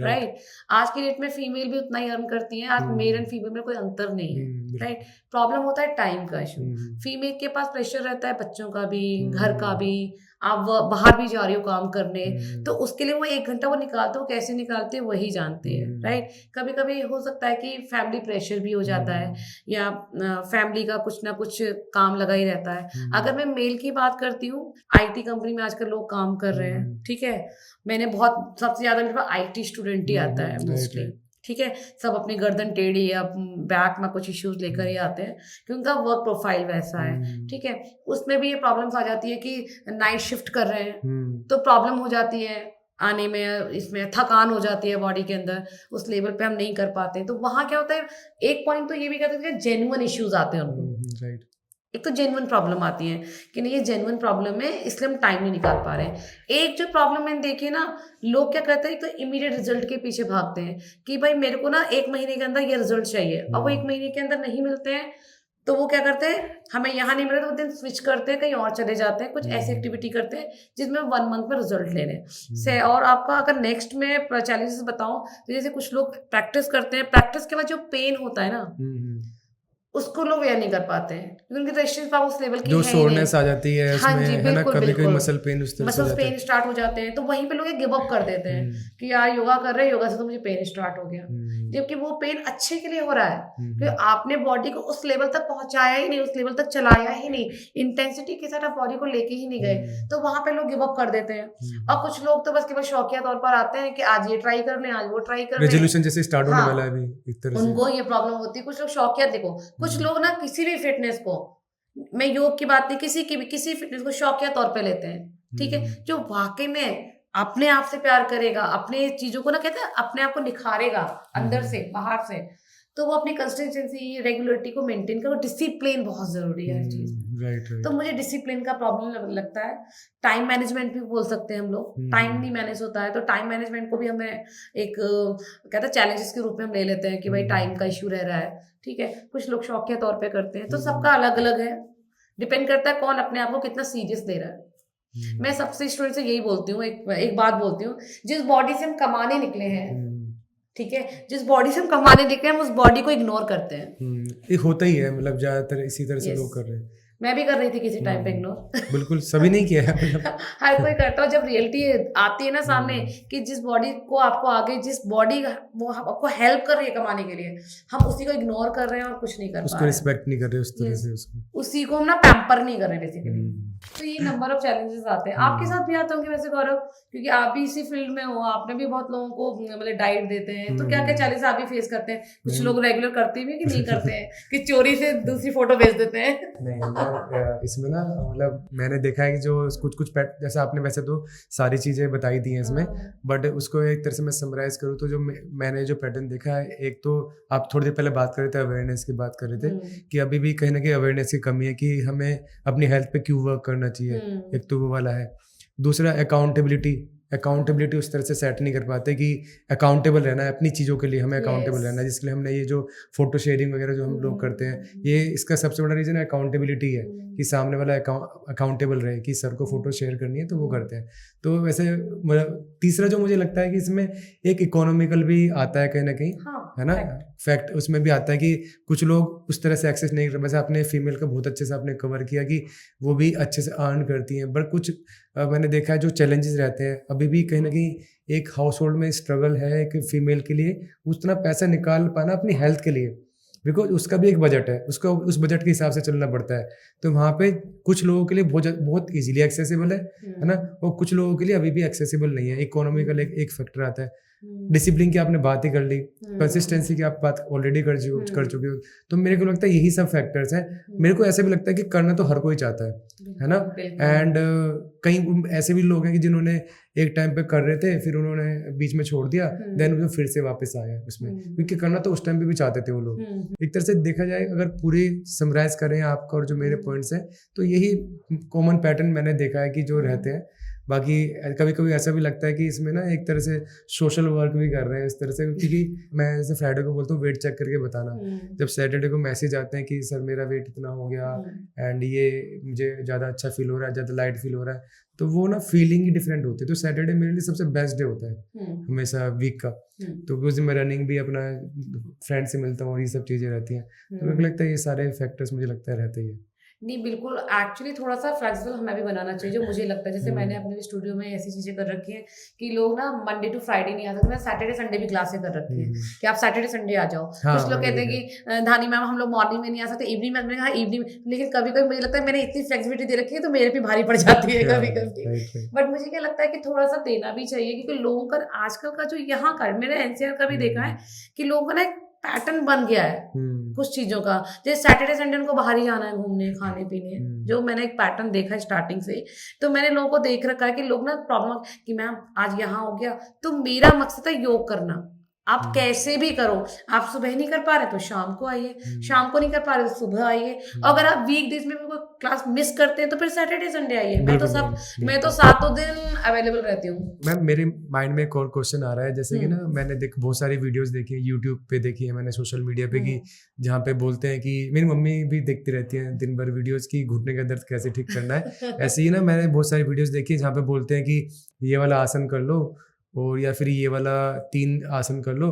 राइट। आज की डेट में फीमेल भी उतना ही अर्न करती है, आज मेल एंड फीमेल में कोई अंतर नहीं है, राइट। प्रॉब्लम होता है टाइम का इशू, फीमेल के पास प्रेशर रहता है बच्चों का भी, घर का भी, आप बाहर भी जा रही हो काम करने, तो उसके लिए वो 1 घंटा वो निकालते, वो कैसे निकालते हैं वही जानते हैं, राइट। कभी कभी हो सकता है कि फैमिली प्रेशर भी हो जाता है, या फैमिली का कुछ ना कुछ काम लगा ही रहता है। अगर मैं मेल की बात करती हूँ, आईटी कंपनी में आजकल लोग काम कर रहे हैं, ठीक है। मैंने बहुत सबसे ज्यादा मेरे पास आईटी स्टूडेंट ही आता है मोस्टली, ठीक है। सब अपनी गर्दन टेढ़ी या बैक में कुछ इश्यूज लेकर ही आते हैं क्योंकि उनका वर्क प्रोफाइल वैसा है, ठीक है। उसमें भी ये प्रॉब्लम्स आ जाती है कि नाइट शिफ्ट कर रहे हैं तो प्रॉब्लम हो जाती है आने में, इसमें थकान हो जाती है बॉडी के अंदर, उस लेवल पे हम नहीं कर पाते। तो वहाँ क्या होता है, एक पॉइंट तो ये भी कहते हैं जेन्युइन इश्यूज आते हैं उनको, राइट। एक तो जेन्युइन प्रॉब्लम आती है कि नहीं ये जेन्युइन प्रॉब्लम है इसलिए हम टाइम नहीं निकाल पा रहे हैं। एक जो प्रॉब्लम मैंने देखी ना, लोग क्या करते हैं, एक तो इमीडिएट रिजल्ट के पीछे भागते हैं कि भाई मेरे को ना 1 महीने के अंदर ये रिजल्ट चाहिए, और वो 1 महीने के अंदर नहीं मिलते हैं तो वो क्या करते हैं, हमें यहाँ नहीं मिले तो वो दिन स्विच करते हैं, कहीं और चले जाते हैं, कुछ ऐसी एक्टिविटी करते हैं जिसमें 1 मंथ में रिजल्ट ले लें से। और आपका अगर नेक्स्ट में चैलेंजेस बताऊं तो जैसे कुछ लोग प्रैक्टिस करते हैं, प्रैक्टिस के बाद जो पेन होता है ना उसको लोग वेयर नहीं कर पाते हैं क्योंकि उनकी रेजिस्टेंस पावर उस लेवल की जो है ही सोरनेस नहीं। आ जाती है हाँ उसमें, जी, है ना, बिल्कुल कभी कभी बिल्कुल मसल पेन उस तरह से हो मसल जाता है। पेन स्टार्ट हो जाते हैं, तो वहीं पे लोग गिव अप कर देते हैं कि यार योगा कर रहे हैं, योगा से तो मुझे पेन स्टार्ट हो गया, जबकि वो पेन अच्छे के लिए हो रहा है क्योंकि आपने बॉडी को उस लेवल तक पहुंचाया ही नहीं, उस लेवल तक चलाया ही नहीं, इंटेंसिटी के साथ आप बॉडी को लेके ही नहीं गए, तो वहां पे लोग गिव अप कर देते हैं। और कुछ लोग तो बस केवल शौकिया तौर पर आते हैं कि आज ये ट्राई कर लें, आज वो ट्राई कर लें, रेजोल्यूशन जैसे स्टार्ट होने वाला है अभी एक तरह से, उनको ये प्रॉब्लम होती है। कुछ लोग शौकिया, देखो कुछ लोग ना किसी भी फिटनेस को, मैं योग की बात नहीं, किसी फिटनेस को शौकिया तौर पे लेते हैं, ठीक है। जो वाकई में अपने आप से प्यार करेगा, अपने चीजों को ना कहते हैं अपने आप को निखारेगा अंदर से बाहर से, तो वो अपनी कंसिस्टेंसी रेगुलरिटी को मेंटेन करो। डिसिप्लिन बहुत जरूरी है हर चीज, राइट। तो मुझे डिसिप्लिन का प्रॉब्लम लगता है। टाइम मैनेजमेंट भी बोल सकते हैं हम लोग, टाइम नहीं मैनेज होता है, तो टाइम मैनेजमेंट को भी हमें एक कहते हैं चैलेंजेस के रूप में हम ले लेते हैं कि भाई टाइम का इशू रह रहा है, ठीक है। कुछ लोग शौकिया तौर पे करते हैं, तो सबका अलग अलग है, डिपेंड करता है कौन अपने आप को कितना सीरियस ले रहा है। मैं सबसे स्टूडेंट से यही बोलती हूँ, एक बात बोलती हूँ, जिस बॉडी से हम कमाने निकले हैं, ठीक है, जिस बॉडी से हम कमाने निकले हैं हम उस बॉडी को इग्नोर करते हैं। ये होता ही है, मतलब ज्यादातर इसी तरह से लोग कर रहे हैं। मैं भी कर रही थी किसी टाइम पे इग्नोर, बिल्कुल सभी नहीं किया है, मतलब हर कोई करता है। जब रियलिटी आती है ना सामने कि जिस बॉडी को आपको आगे, जिस बॉडी वो आपको हेल्प कर रही है कमाने के लिए, हम उसी को इग्नोर कर रहे हैं और कुछ नहीं कर पा रहे, उसको रिस्पेक्ट नहीं कर रहे उस तरह से, उसी को हम ना पैम्पर नहीं कर रहे बेसिकली। तो ये नंबर ऑफ चैलेंजेस आते हैं, आपके साथ भी आते होंगे वैसे गौरव, क्योंकि आप भी इसी फील्ड में हो, आपने भी बहुत लोगों को मतलब डाइट देते हैं, तो क्या क्या चैलेंजेस आप भी फेस करते हैं? कुछ लोग रेगुलर करते भी कि नहीं करते हैं कि चोरी से दूसरी फोटो भेज देते हैं? नहीं, इसमें ना मतलब मैंने देखा है कि जो कुछ जैसे आपने वैसे तो सारी चीजें बताई दी हैं इसमें, बट उसको एक तरह से मैं समराइज करूँ तो जो मैंने जो पैटर्न देखा है, एक तो आप थोड़ी देर पहले बात कर रहे थे, अवेयरनेस की बात कर रहे थे कि अभी भी कहीं ना कहीं अवेयरनेस की कमी है कि हमें अपनी हेल्थ पे क्यों वर्क करना चाहिए, एक तो वो वाला है। दूसरा अकाउंटेबिलिटी उस तरह से सेट नहीं कर पाते कि अकाउंटेबल रहना है अपनी चीज़ों के लिए, हमें अकाउंटेबल रहना है, जिसके लिए हमने ये जो फोटो शेयरिंग वगैरह जो हम लोग करते हैं, ये इसका सबसे बड़ा रीज़न अकाउंटेबिलिटी है कि सामने वाला अकाउंटेबल रहे कि सर को फोटो शेयर करनी है तो वो करते हैं। तो वैसे तीसरा जो मुझे लगता है कि इसमें एक इकोनॉमिकल भी आता है कहीं ना कहीं, है ना, फैक्ट उसमें भी आता है कि कुछ लोग उस तरह से एक्सेस नहीं कर, वैसे आपने फीमेल का बहुत अच्छे से आपने कवर किया कि वो भी अच्छे से अर्न करती हैं, बट कुछ मैंने देखा है जो चैलेंजेस रहते हैं, अभी भी कहीं ना कहीं एक हाउस होल्ड में स्ट्रगल है एक फीमेल के लिए उतना पैसा निकाल पाना अपनी हेल्थ के लिए, बिकॉज उसका भी एक बजट है, उसको उस बजट के हिसाब से चलना पड़ता है। तो वहाँ पे कुछ लोगों के लिए बहुत इजीली एक्सेसिबल है ना, और कुछ लोगों के लिए अभी भी एक्सेसिबल नहीं है। इकोनॉमिकल एक फैक्टर आता है। डिसिप्लिन की आपने बात ही कर ली, कंसिस्टेंसी की आप बात ऑलरेडी कर चुके हो, तो मेरे को लगता है यही सब फैक्टर्स हैं। मेरे को ऐसा भी लगता है कि करना तो हर कोई चाहता है ना, एंड कई ऐसे भी लोग हैं कि जिन्होंने एक टाइम पे कर रहे थे, फिर उन्होंने बीच में छोड़ दिया, देन वो फिर से वापस आया उसमें, क्योंकि करना तो उस टाइम पे भी चाहते थे वो लोग। एक तरह से देखा जाए, अगर पूरी समराइज करें आपका और जो मेरे पॉइंट्स हैं, तो यही कॉमन पैटर्न मैंने देखा है कि जो रहते हैं, बाकी कभी कभी ऐसा भी लगता है कि इसमें ना एक तरह से सोशल वर्क भी कर रहे हैं इस तरह से, क्योंकि मैं जैसे फ्राइडे को बोलता हूँ वेट चेक करके बताना, जब सैटरडे को मैसेज आते हैं कि सर मेरा वेट इतना हो गया एंड ये मुझे ज़्यादा अच्छा फील हो रहा है, ज़्यादा लाइट फील हो रहा है, तो वो ना फीलिंग ही डिफरेंट होती है। तो सैटरडे मेरे लिए सबसे बेस्ट डे होता है हमेशा वीक का। तो उस दिन मैं रनिंग भी अपना फ्रेंड से मिलता हूँ और ये सब चीज़ें रहती हैं, तो मेरे को लगता है ये सारे फैक्टर्स मुझे लगता है रहते ही है। नहीं बिल्कुल, एक्चुअली थोड़ा सा फ्लेक्सिबल हमें भी बनाना चाहिए, जो मुझे लगता है। जैसे मैंने अपने स्टूडियो में ऐसी चीजें कर रखी हैं कि लोग ना मंडे टू फ्राइडे नहीं आ सकते, मैं सैटरडे संडे भी क्लासें कर रखी हैं कि आप सैटरडे संडे आ जाओ। कुछ लोग कहते हैं कि धानी मैम हम लोग मॉर्निंग में नहीं आ सकते, इवनिंग में। मैंने कहा इवनिंग, लेकिन कभी कभी मुझे लगता है मैंने इतनी फ्लेक्सिबिलिटी दे रखी है तो मेरे पे भारी पड़ जाती है कभी कभी। बट मुझे क्या लगता है कि थोड़ा सा देना भी चाहिए, क्योंकि लोगों का आजकल का जो यहाँ का, मैंने एनसीआर का भी देखा है कि लोगों का ना एक पैटर्न बन गया है कुछ चीजों का। जैसे सैटरडे संडे उनको बाहर ही जाना है घूमने खाने पीने, जो मैंने एक पैटर्न देखा है स्टार्टिंग से। तो मैंने लोगों को देख रखा है कि लोग ना प्रॉब्लम कि मैम आज यहाँ हो गया, तो मेरा मकसद है योग करना। आप कैसे भी करो, आप सुबह नहीं कर पा रहे तो शाम को आइए, शाम को नहीं कर पा रहे तो सुबह आइए। अगर आप वीक डेज में कोई क्लास मिस करते हैं तो फिर सैटरडे संडे आइए। मैं तो सातों दिन अवेलेबल रहती हूँ। मैम मेरे माइंड में एक और क्वेश्चन आ रहा है, जैसे कि ना मैंने बहुत सारी वीडियोस देखी है यूट्यूब पे, देखी है मैंने सोशल मीडिया पे, कि जहाँ पे बोलते हैं कि मेरी मम्मी भी देखती रहती है दिन भर वीडियोस की घुटने का दर्द कैसे ठीक करना है। ऐसे ही ना मैंने बहुत सारी वीडियोस देखी है जहाँ पे बोलते हैं कि ये वाला आसन कर लो और या फिर ये वाला 3 आसन कर लो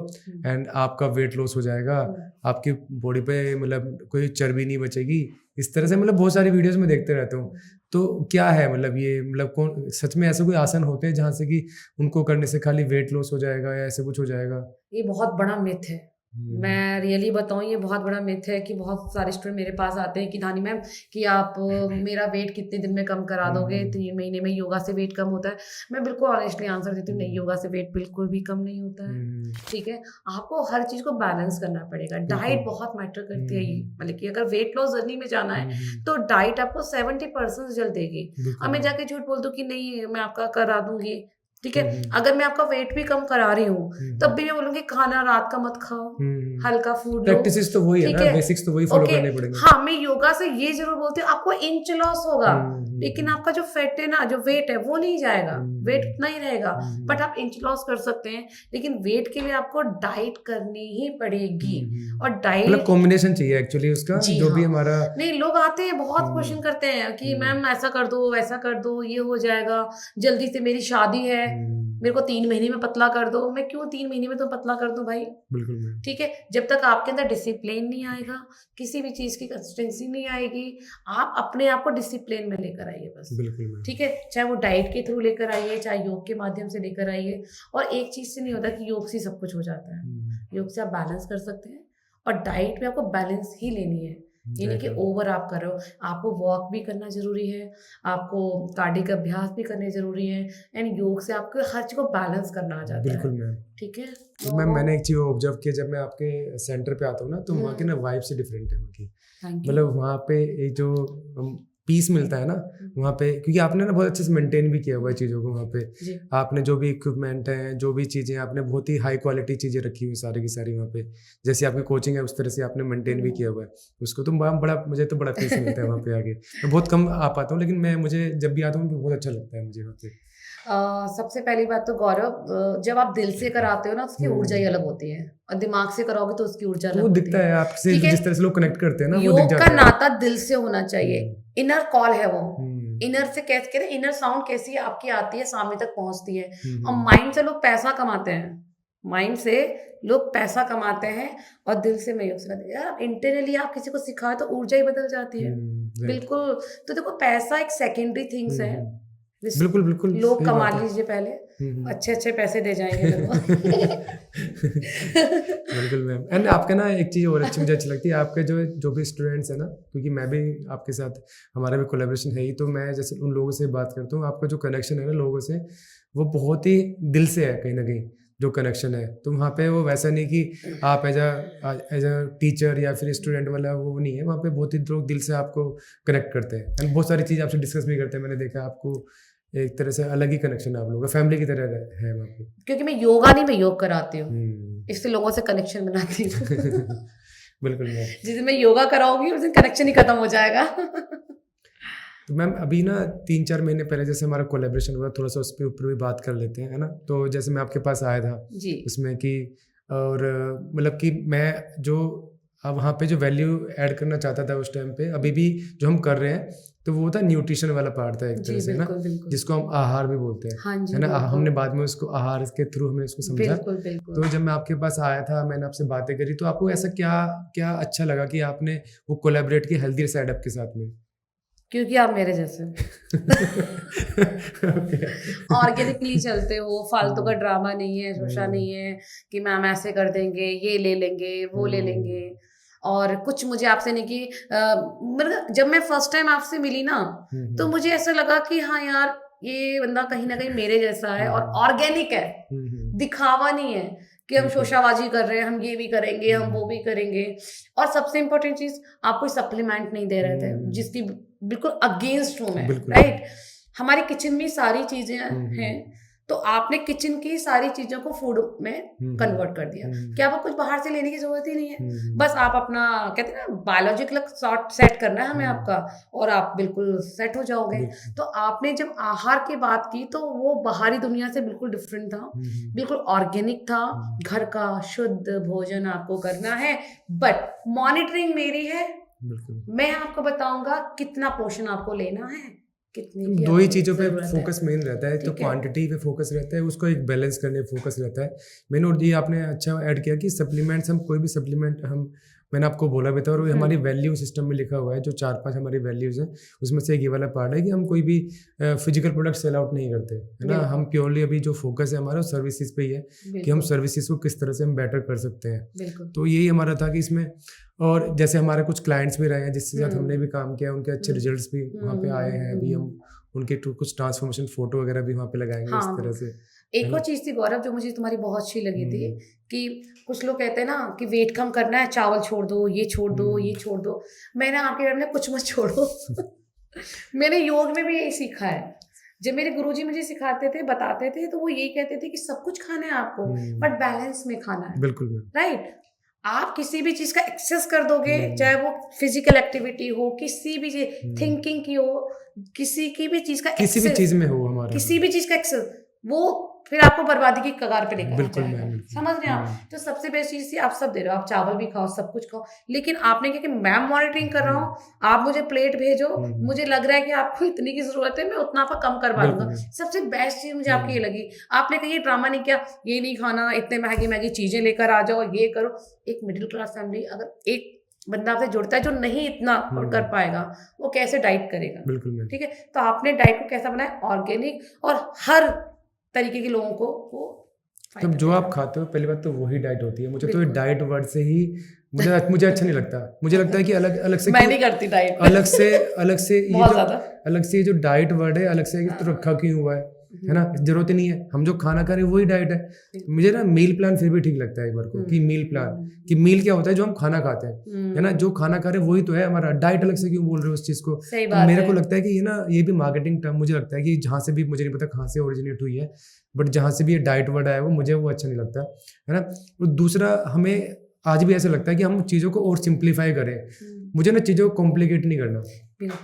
एंड आपका वेट लॉस हो जाएगा, आपकी बॉडी पे मतलब कोई चर्बी नहीं बचेगी। इस तरह से मतलब बहुत सारी वीडियोस में देखते रहता हूँ। तो क्या है मतलब ये मतलब कौन सच में ऐसे कोई आसन होते हैं जहाँ से कि उनको करने से खाली वेट लॉस हो जाएगा या ऐसे कुछ हो जाएगा? ये बहुत बड़ा मिथ है। मैं रियली बताऊं, ये बहुत बड़ा मिथ है कि बहुत सारे स्टूडेंट मेरे पास आते हैं कि धानी मैम कि आप मेरा वेट कितने दिन में कम करा दोगे, 3 महीने में योगा से वेट कम होता है। मैं बिल्कुल ऑनेस्टली आंसर देती हूँ, नहीं, योगा से वेट बिल्कुल भी कम नहीं होता है। ठीक है, आपको हर चीज को बैलेंस करना पड़ेगा। डाइट बहुत मैटर करती है। मतलब कि अगर वेट लॉस जर्नी में जाना है तो डाइट आपको 70% रिजल्ट देगी। अब मैं जाके झूठ बोल दूं कि नहीं मैं आपका करा दूंगी, ठीक है। अगर मैं आपका वेट भी कम करा रही हूँ तब भी मैं बोलूंगी खाना रात का मत खाओ, हल्का फूड लो। प्रैक्टिसेस तो वही है ना, बेसिक्स तो वही फॉलो करने पड़ेंगे। हाँ, मैं योगा से ये जरूर बोलती हूँ आपको इंच लॉस होगा, लेकिन आपका जो फैट है ना, जो वेट है वो नहीं जाएगा, वेट उतना ही रहेगा। बट आप इंच लॉस कर सकते हैं, लेकिन वेट के लिए आपको डाइट करनी ही पड़ेगी। और डाइट मतलब कॉम्बिनेशन चाहिए एक्चुअली उसका, जो भी हमारा। नहीं, लोग आते हैं बहुत क्वेश्चन करते हैं कि मैम ऐसा कर दो वैसा कर दो, ये हो जाएगा, जल्दी से मेरी शादी है, मेरे को 3 महीने में पतला कर दो। मैं क्यों 3 महीने में तो पतला कर दूं भाई? बिल्कुल ठीक है, जब तक आपके अंदर डिसिप्लिन नहीं आएगा, किसी भी चीज की कंसिस्टेंसी नहीं आएगी, आप अपने आप को डिसिप्लिन में लेकर आइए बस। बिल्कुल ठीक है, चाहे वो डाइट के थ्रू लेकर आइए, चाहे योग के माध्यम से लेकर आइए। और एक चीज से नहीं होता कि योग से सब कुछ हो जाता है। योग से आप बैलेंस कर सकते हैं, और डाइट में आपको बैलेंस ही लेनी है, ये नहीं कि ओवर आप कर रहे हो। आपको वॉक भी करना जरूरी है, आपको कार्डिक अभ्यास भी करने जरूरी है, एंड योग से आपको हर चीज को बैलेंस करना आ जाता है। बिल्कुल मैम, ठीक है। तो मैम मैंने एक चीज ऑब्जर्व किया, जब मैं आपके सेंटर पे आता हूँ ना, तो वहाँ की ना वाइब से डिफरेंट है वहाँ की। मतलब वहाँ पे एक जो पीस मिलता है ना वहाँ पे, क्योंकि आपने ना बहुत अच्छे से मेंटेन भी किया हुआ है चीज़ों को। वहाँ पे आपने जो भी इक्विपमेंट है, जो भी चीज़ें, आपने बहुत ही हाई क्वालिटी चीज़ें रखी हुई सारी की सारी वहाँ पे। जैसे आपकी कोचिंग है उस तरह से आपने मेंटेन भी किया हुआ है उसको। तो बड़ा मुझे तो बड़ा पीस मिलता है वहाँ पे आगे। मैं बहुत कम आ पाता हूँ, लेकिन मुझे जब भी आता हूँ बहुत अच्छा लगता है मुझे वहाँ पे। सबसे पहली बात तो गौरव, जब आप दिल से कराते हो ना उसकी ऊर्जा ही अलग होती है, और दिमाग से कराओगे तो उसकी ऊर्जा अलग होती है। वो दिखता है आपसे, जिस तरह से लोग कनेक्ट करते हैं ना, वो दिख जाता है। योग का नाता दिल से होना चाहिए, इनर कॉल है वो। इनर से कैसे कहते हैं, इनर साउंड कैसी आपकी आती है, सामने तक पहुंचती है। और माइंड से लोग पैसा कमाते हैं, माइंड से लोग पैसा कमाते हैं, और दिल से मैं योग सिखाती हूँ। यार इंटरनली आप किसी को सिखाओ तो ऊर्जा ही बदल जाती है। बिल्कुल। तो देखो, पैसा एक सेकेंडरी थिंग्स है। बिल्कुल लोग कमा लीजिए पहले, अच्छे पैसे दे जाएंगे। बिल्कुल मैम। एंड आपका ना एक चीज़ और मुझे अच्छी लगती है, आपके जो भी स्टूडेंट्स है ना, क्योंकि मैं भी आपके साथ, हमारा भी कोलैबोरेशन है ही, तो मैं जैसे उन लोगों से बात करता हूँ, आपका जो कनेक्शन है ना लोगों से, वो बहुत ही दिल से है कहीं ना कहीं जो कनेक्शन है। तो वहाँ पे वो वैसा नहीं कि आप एज अ टीचर या फिर स्टूडेंट वाला वो नहीं है। वहाँ पे बहुत ही लोग दिल से आपको कनेक्ट करते हैं, एंड बहुत सारी चीज़ आपसे डिस्कस भी करते हैं। मैंने देखा आपको एक तरह से अलग ही कनेक्शन है आप लोगों का, फैमिली की तरह है वहाँ पे। क्योंकि मैं योगा नहीं, मैं योग कराती हूँ, इससे लोगों से कनेक्शन बनाती हूँ। बिल्कुल। जिस दिन मैं योगा कराऊंगी उस दिन कनेक्शन ही खत्म हो जाएगा। तो मैम अभी ना 3-4 महीने पहले जैसे हमारा कोलैबोरेशन हुआ, थोड़ा सा उस पे ऊपर भी बात कर लेते हैं, है ना। तो जैसे मैं आपके पास आया था जी उसमें कि, और मतलब कि मैं जो वहाँ पे जो वैल्यू ऐड करना चाहता था उस टाइम पे, अभी भी जो हम कर रहे हैं, तो वो था न्यूट्रिशन वाला पार्ट था एक जी तरह से, ना, बिल्कुल बिल्कुल। जिसको हम आहार भी बोलते हैं, हाँ जी है ना। बिल्कुल हमने बाद में उसको आहार के थ्रू हमने उसको समझा। बिल्कुल बिल्कुल। तो जब मैं आपके पास आया था, मैंने आपसे बातें करी, तो आपको ऐसा क्या क्या अच्छा लगा कि आपने वो कोलैबोरेट किया हेल्दी साइड अप के साथ में? क्योंकि आप मेरे जैसे ऑर्गेनिकली चलते हो, फालतू का ड्रामा नहीं है, शोशा नहीं है कि मैम ऐसे कर देंगे, ये ले लेंगे, वो ले लेंगे, और कुछ मुझे आपसे नहीं कि मतलब जब मैं फर्स्ट टाइम आपसे मिली ना, तो मुझे ऐसा लगा कि हाँ यार ये बंदा कहीं ना कहीं मेरे जैसा है और ऑर्गेनिक है, दिखावा नहीं है कि हम शोशाबाजी कर रहे हैं, हम ये भी करेंगे, हम वो भी करेंगे। और सबसे इम्पोर्टेंट चीज, आप कोई सप्लीमेंट नहीं दे रहे थे जिसकी बिल्कुल अगेंस्ट हूं मैं, राइट। हमारी किचन में सारी चीजें हैं, तो आपने किचन की सारी चीजों को फूड में कन्वर्ट कर दिया कि आपको कुछ बाहर से लेने की जरूरत ही नहीं है। बस आप अपना कहते हैं ना बायोलॉजिकल सेट करना है हमें आपका, और आप बिल्कुल सेट हो जाओगे। तो आपने जब आहार की बात की तो वो बाहरी दुनिया से बिल्कुल डिफरेंट था, बिल्कुल ऑर्गेनिक था, घर का शुद्ध भोजन आपको करना है, बट मॉनिटरिंग मेरी है, मैं आपको बताऊंगा कितना पोषण आपको लेना है, कितनी दो ही चीज़ों पे फोकस मेन रहता है, तो क्वांटिटी पे फोकस रहता है, उसको एक बैलेंस करने पे फोकस रहता है मेन। और ये आपने अच्छा ऐड किया कि सप्लीमेंट्स, हम कोई भी सप्लीमेंट मैंने आपको बोला भी था, और हमारी वैल्यू सिस्टम में लिखा हुआ है, जो 4-5 हमारी वैल्यूज़ हैं, उसमें से एक ये वाला पार्ट है कि हम कोई भी फिजिकल प्रोडक्ट सेल आउट नहीं करते, है ना। हम प्योरली अभी जो फोकस है हमारा सर्विसेज पे ही है कि हम सर्विसेज को किस तरह से हम बेटर कर सकते हैं। तो यही हमारा था कि इसमें, और जैसे हमारे कुछ क्लाइंट्स भी रहे हैं जिसके साथ हमने भी काम किया, उनके अच्छे रिजल्ट्स भी वहाँ पे आए हैं। अभी हम उनके कुछ ट्रांसफॉर्मेशन फोटो वगैरह भी वहाँ पे लगाएंगे इस तरह से। एक और चीज थी गौरव जो मुझे तुम्हारी बहुत अच्छी लगी थी, कि कुछ लोग कहते हैं ना कि वेट कम करना है, चावल छोड़ दो, ये छोड़ दो, ये छोड़ दो। मैंने आपके बारे में कुछ मत छोड़ो मैंने योग में भी यही सीखा है। जब मेरे गुरुजी मुझे सिखाते थे, बताते थे, तो वो यही कहते थे कि सब कुछ खाना है आपको, बट बैलेंस में खाना है। बिल्कुल राइट। आप किसी भी चीज का एक्सेस कर दोगे, चाहे वो फिजिकल एक्टिविटी हो, किसी भी चीज, थिंकिंग की हो, किसी की भी चीज का किसी भी चीज में हो हमारा, किसी भी चीज का एक्सेस, वो फिर आपको बर्बादी की कगार पे लेकर जाएगा। समझ रहे हैं आप? तो सबसे बेस्ट चीज थी, आप सब दे रहे हो, आप चावल भी खाओ, सब कुछ खाओ, लेकिन आपने क्या कि मैं मॉनिटरिंग कर रहा हूँ, आप मुझे प्लेट भेजो, मुझे लग रहा है कि आपको इतनी की जरूरत है, मैं उतना आपका कम करवा दूंगा। सबसे बेस्ट चीज मुझे आपकी ये लगी, आपने कहीं ड्रामा नहीं किया, ये नहीं खाना, इतने महंगी चीजें लेकर आ जाओ, ये करो। एक मिडिल क्लास फैमिली, अगर एक बंदा आपसे जुड़ता है जो नहीं इतना कर पाएगा, वो कैसे डाइट करेगा? बिल्कुल। ठीक है। तो आपने डाइट को कैसा बनाया? ऑर्गेनिक, और हर तरीके के लोगों को वो तो जो आप खाते हो, पहली बात तो वही डाइट होती है। मुझे तो डाइट वर्ड से ही मुझे अच्छा नहीं लगता। मुझे लगता है कि अलग से मैं नहीं करती डाइट, अलग से ये जो डाइट वर्ड है, अलग से तो रखा क्यों हुआ है ना, जरूरत ही नहीं है। हम जो खाना खा रहे हैं वही डाइट है। मुझे ना मील प्लान फिर भी ठीक लगता है एक बार को, कि मील प्लान, कि मील क्या होता है, जो हम खाना खाते हैं, है ना, जो खाना खा रहे हैं वही तो है हमारा। डाइट अलग से क्यों बोल रहे हो उस चीज को? तो मेरे को लगता है कि ये भी मार्केटिंग टर्म, मुझे लगता है कि जहाँ से भी, मुझे नहीं पता कहाँ से ओरिजिनेट हुई है, बट जहाँ से भी ये डाइट वर्ड आया मुझे वो अच्छा नहीं लगता, है ना। और दूसरा, हमें आज भी ऐसा लगता है कि हम चीज़ों को और सिंप्लीफाई करें। मुझे ना चीज़ों को कॉम्प्लिकेट नहीं करना,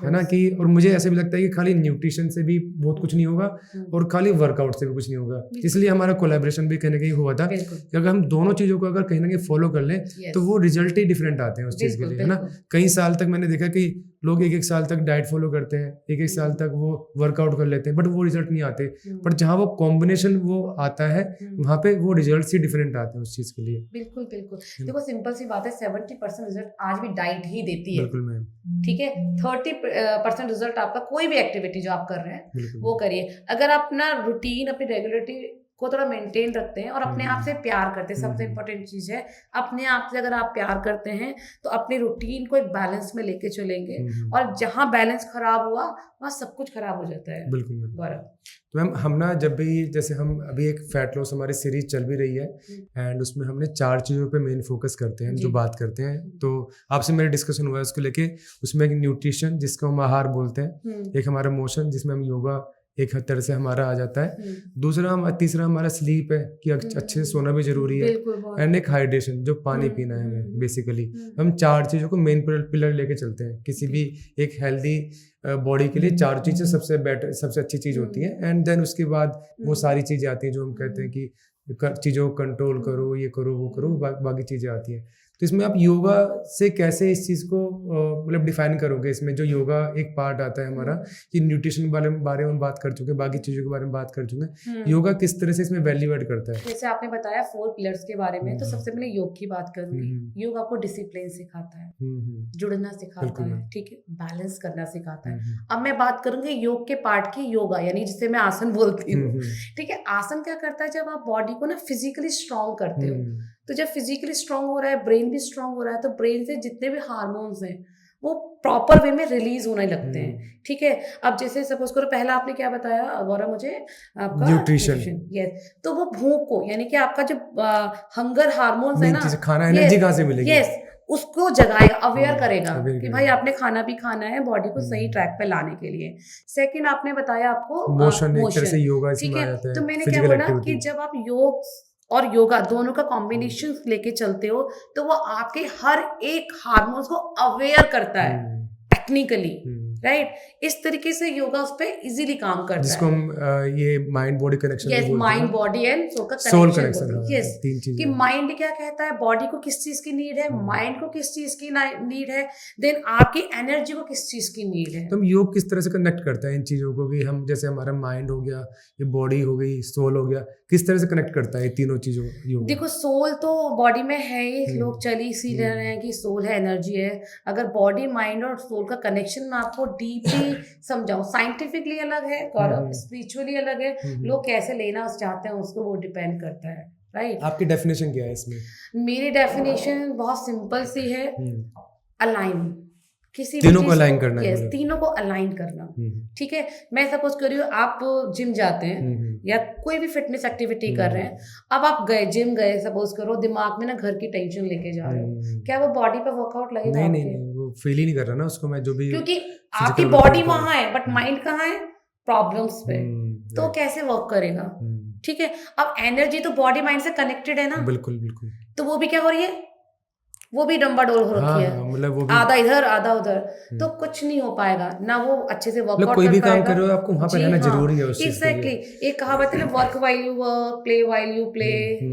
है ना, कि और मुझे ऐसे भी लगता है कि खाली न्यूट्रिशन से भी बहुत कुछ नहीं होगा, और खाली वर्कआउट से भी कुछ नहीं होगा। इसलिए हमारा कोलैबोरेशन भी कहीं ना कहीं हुआ था कि अगर हम दोनों चीज़ों को अगर कहीं ना कहीं फॉलो कर लें, तो वो रिजल्ट ही डिफरेंट आते हैं उस चीज़ के लिए, है ना। कई साल तक मैंने देखा कि लोग एक साल तक डाइट फॉलो करते हैं, एक साल तक वो वर्कआउट कर लेते हैं, बट वो रिजल्ट नहीं आते। पर जहाँ वो कॉम्बिनेशन वो आता है, वहाँ पे वो रिजल्ट ही डिफरेंट आते हैं उस चीज के लिए। बिल्कुल बिल्कुल। देखो सिंपल सी बात है, 70% रिजल्ट आज भी डाइट ही देती है। बिल्कुल मैम। ठीक है, 30% रिजल्ट आपका कोई भी एक्टिविटी जो आप कर रहे हैं वो करिए। अगर आप अपना रूटीन, अपनी रेगुलरिटी को थोड़ा मेंटेन रखते हैं और अपने आप से प्यार करते हैं, सबसे इम्पोर्टेंट चीज है, अपने आप से अगर आप प्यार करते हैं तो अपनी रूटीन को एक बैलेंस में लेके चलेंगे, और जहां बैलेंस खराब हुआ वहां सब कुछ खराब हो जाता है। बिल्कुल। तो मैम हम ना जब भी, जैसे हम अभी एक फैट लॉस हमारी सीरीज चल भी रही है, एंड उसमें हमने 4 चीज़ों पे मेन फोकस करते हैं, जो बात करते हैं। तो आपसे मेरा डिस्कशन हुआ है उसको लेके, उसमें एक न्यूट्रिशन जिसको हम आहार बोलते हैं, एक हमारा मोशन जिसमें हम योगा, एक तरह से हमारा आ जाता है। तीसरा हमारा स्लीप है कि अच्छे से सोना भी जरूरी है, एंड एक हाइड्रेशन जो पानी पीना है हमें बेसिकली। हम 4 चीज़ों को मेन पिलर लेके चलते हैं किसी भी एक हेल्दी बॉडी के लिए। 4 चीज़ें सबसे अच्छी चीज़ होती है, एंड देन उसके बाद वो सारी चीज़ें आती हैं जो हम कहते हैं कि चीज़ों को कंट्रोल करो, ये करो, वो करो, बाकी चीज़ें आती हैं। तो इसमें आप योगा से कैसे इस चीज़ को मतलब डिफाइन करोगे? इसमें जो योगा एक पार्ट आता है हमारा कि न्यूट्रिशन के बारे में बात कर चुके हैं, बाकी चीज़ों के बारे में बात कर चुके हैं, योगा किस तरह से इसमें वैल्यू ऐड करता है? जैसे आपने बताया 4 पिलर्स के बारे में, तो सबसे पहले योग की बात करूंगी। योग आपको डिसिप्लिन सिखाता है, जुड़ना सिखाता है, ठीक है, बैलेंस करना सिखाता है। अब मैं बात करूंगी योग के पार्ट की, योगा यानी जिसे मैं आसन बोलती हूँ, ठीक है। आसन क्या करता है, जब आप बॉडी को ना फिजिकली स्ट्रॉन्ग करते हो, तो जब फिजिकली स्ट्रांग हो रहा है, ब्रेन भी स्ट्रांग हो रहा है, तो ब्रेन से जितने भी हार्मोन्स हैं वो प्रॉपर वे में रिलीज होने लगते हैं, ठीक है। अब जैसे सपोज करो, पहला आपने क्या बताया गौरव मुझे, आपका न्यूट्रिशन, यस। तो वो भूख को यानी कि आपका जो हंगर हार्मोन्स है ना, खाना, एनर्जी कहाँ से मिलेगी, यस, उसको जगाएगा, अवेयर करेगा कि भाई आपने खाना भी खाना है, बॉडी को सही ट्रैक पे लाने के लिए। सेकंड आपने बताया आपको मोशन, एक तरह से योगा ठीक है। तो मैंने क्या बोला कि जब आप योग और योगा दोनों का कॉम्बिनेशन लेके चलते हो, तो वो आपके हर एक हार्मोन्स को अवेयर करता है टेक्निकली, राइट। इस तरीके से योगा उस पर इजीली काम करता जिसको है, हम ये mind body connection, yes, mind body and soul का कनेक्शन, यस, कि माइंड क्या कहता है, बॉडी को किस चीज की नीड है, माइंड को किस चीज की नीड है, देन आपकी एनर्जी को किस चीज की नीड है। तो हम योग किस तरह से कनेक्ट करता है इन चीजों को, कि हम जैसे हमारा माइंड हो गया, ये बॉडी हो गई, सोल हो गया, किस तरह से कनेक्ट करता है ये तीनों चीजों योग? देखो, सोल तो बॉडी में है ही, लोग चल ही इसी रहे हैं कि सोल है, एनर्जी है। अगर बॉडी, माइंड और सोल का कनेक्शन मैं आपको डीपली समझाऊं, साइंटिफिकली अलग है गौरव, स्पिरिचुअली अलग है, लोग कैसे लेना चाहते हैं उसको वो डिपेंड करता है, राइट। आपकी डेफिनेशन क्या है इसमें? मेरी डेफिनेशन बहुत सिंपल सी है, अलाइन, किसी तीनों को अलाइन करना, यस, तीनों को अलाइन करना, ठीक है। मैं सपोज कर रही हूँ, आप जिम जाते हैं या कोई भी फिटनेस एक्टिविटी कर रहे हैं, अब आप गए, जिम गए, सपोज करो, दिमाग में ना घर की टेंशन लेके जा रहे हो, क्या वो बॉडी पे वर्कआउट लगेगा? नहीं, वो फील ही नहीं कर रहा ना उसको, मैं जो भी, क्योंकि आपकी बॉडी वहां है बट माइंड कहाँ है, प्रॉब्लम्स पे, तो कैसे वर्क करेगा, ठीक है। अब एनर्जी तो बॉडी माइंड से कनेक्टेड है ना, बिल्कुल बिल्कुल, तो वो भी क्या हो रही है, वो भी डंबाडोल हो रखी है, मतलब वो भी आधा इधर आधा उधर, तो कुछ नहीं हो पाएगा ना, वो अच्छे से वर्कआउट कोई भी काम कर रहे हो आपको वहां पे रहना जरूरी है उस चीज के लिए। एग्जैक्टली, एक कहावत है ना, work while you work, play while you play,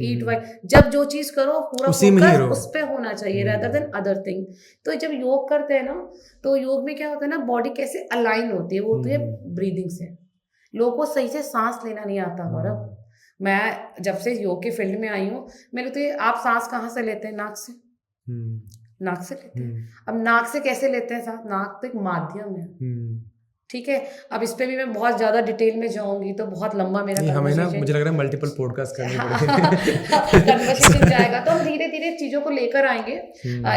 eat while, जब जो चीज करो पूरा फोकस उस पे होना चाहिए रादर देन अदर थिंग। तो जब योग करते हैं ना, तो योग में क्या होता है ना, बॉडी कैसे अलाइन होती है, वो होती है ब्रीदिंग से। लोगों को सही से सांस लेना नहीं आता गौरव। मैं जब से योग के फील्ड में आई हूँ, मेरे तो आप सांस कहाँ से लेते हैं? नाक से, नाक से लेते हैं। अब नाक से कैसे लेते हैं सांस? नाक तो एक माध्यम है, ठीक है। अब इस पे भी मैं बहुत ज्यादा डिटेल में जाऊंगी तो बहुत लंबा मेरा हमें ना, मुझे लग रहा है मल्टीपल पॉडकास्ट करने पड़ेंगे, कन्वर्सेशन जाएगा। तो हम धीरे धीरे चीजों को लेकर आएंगे,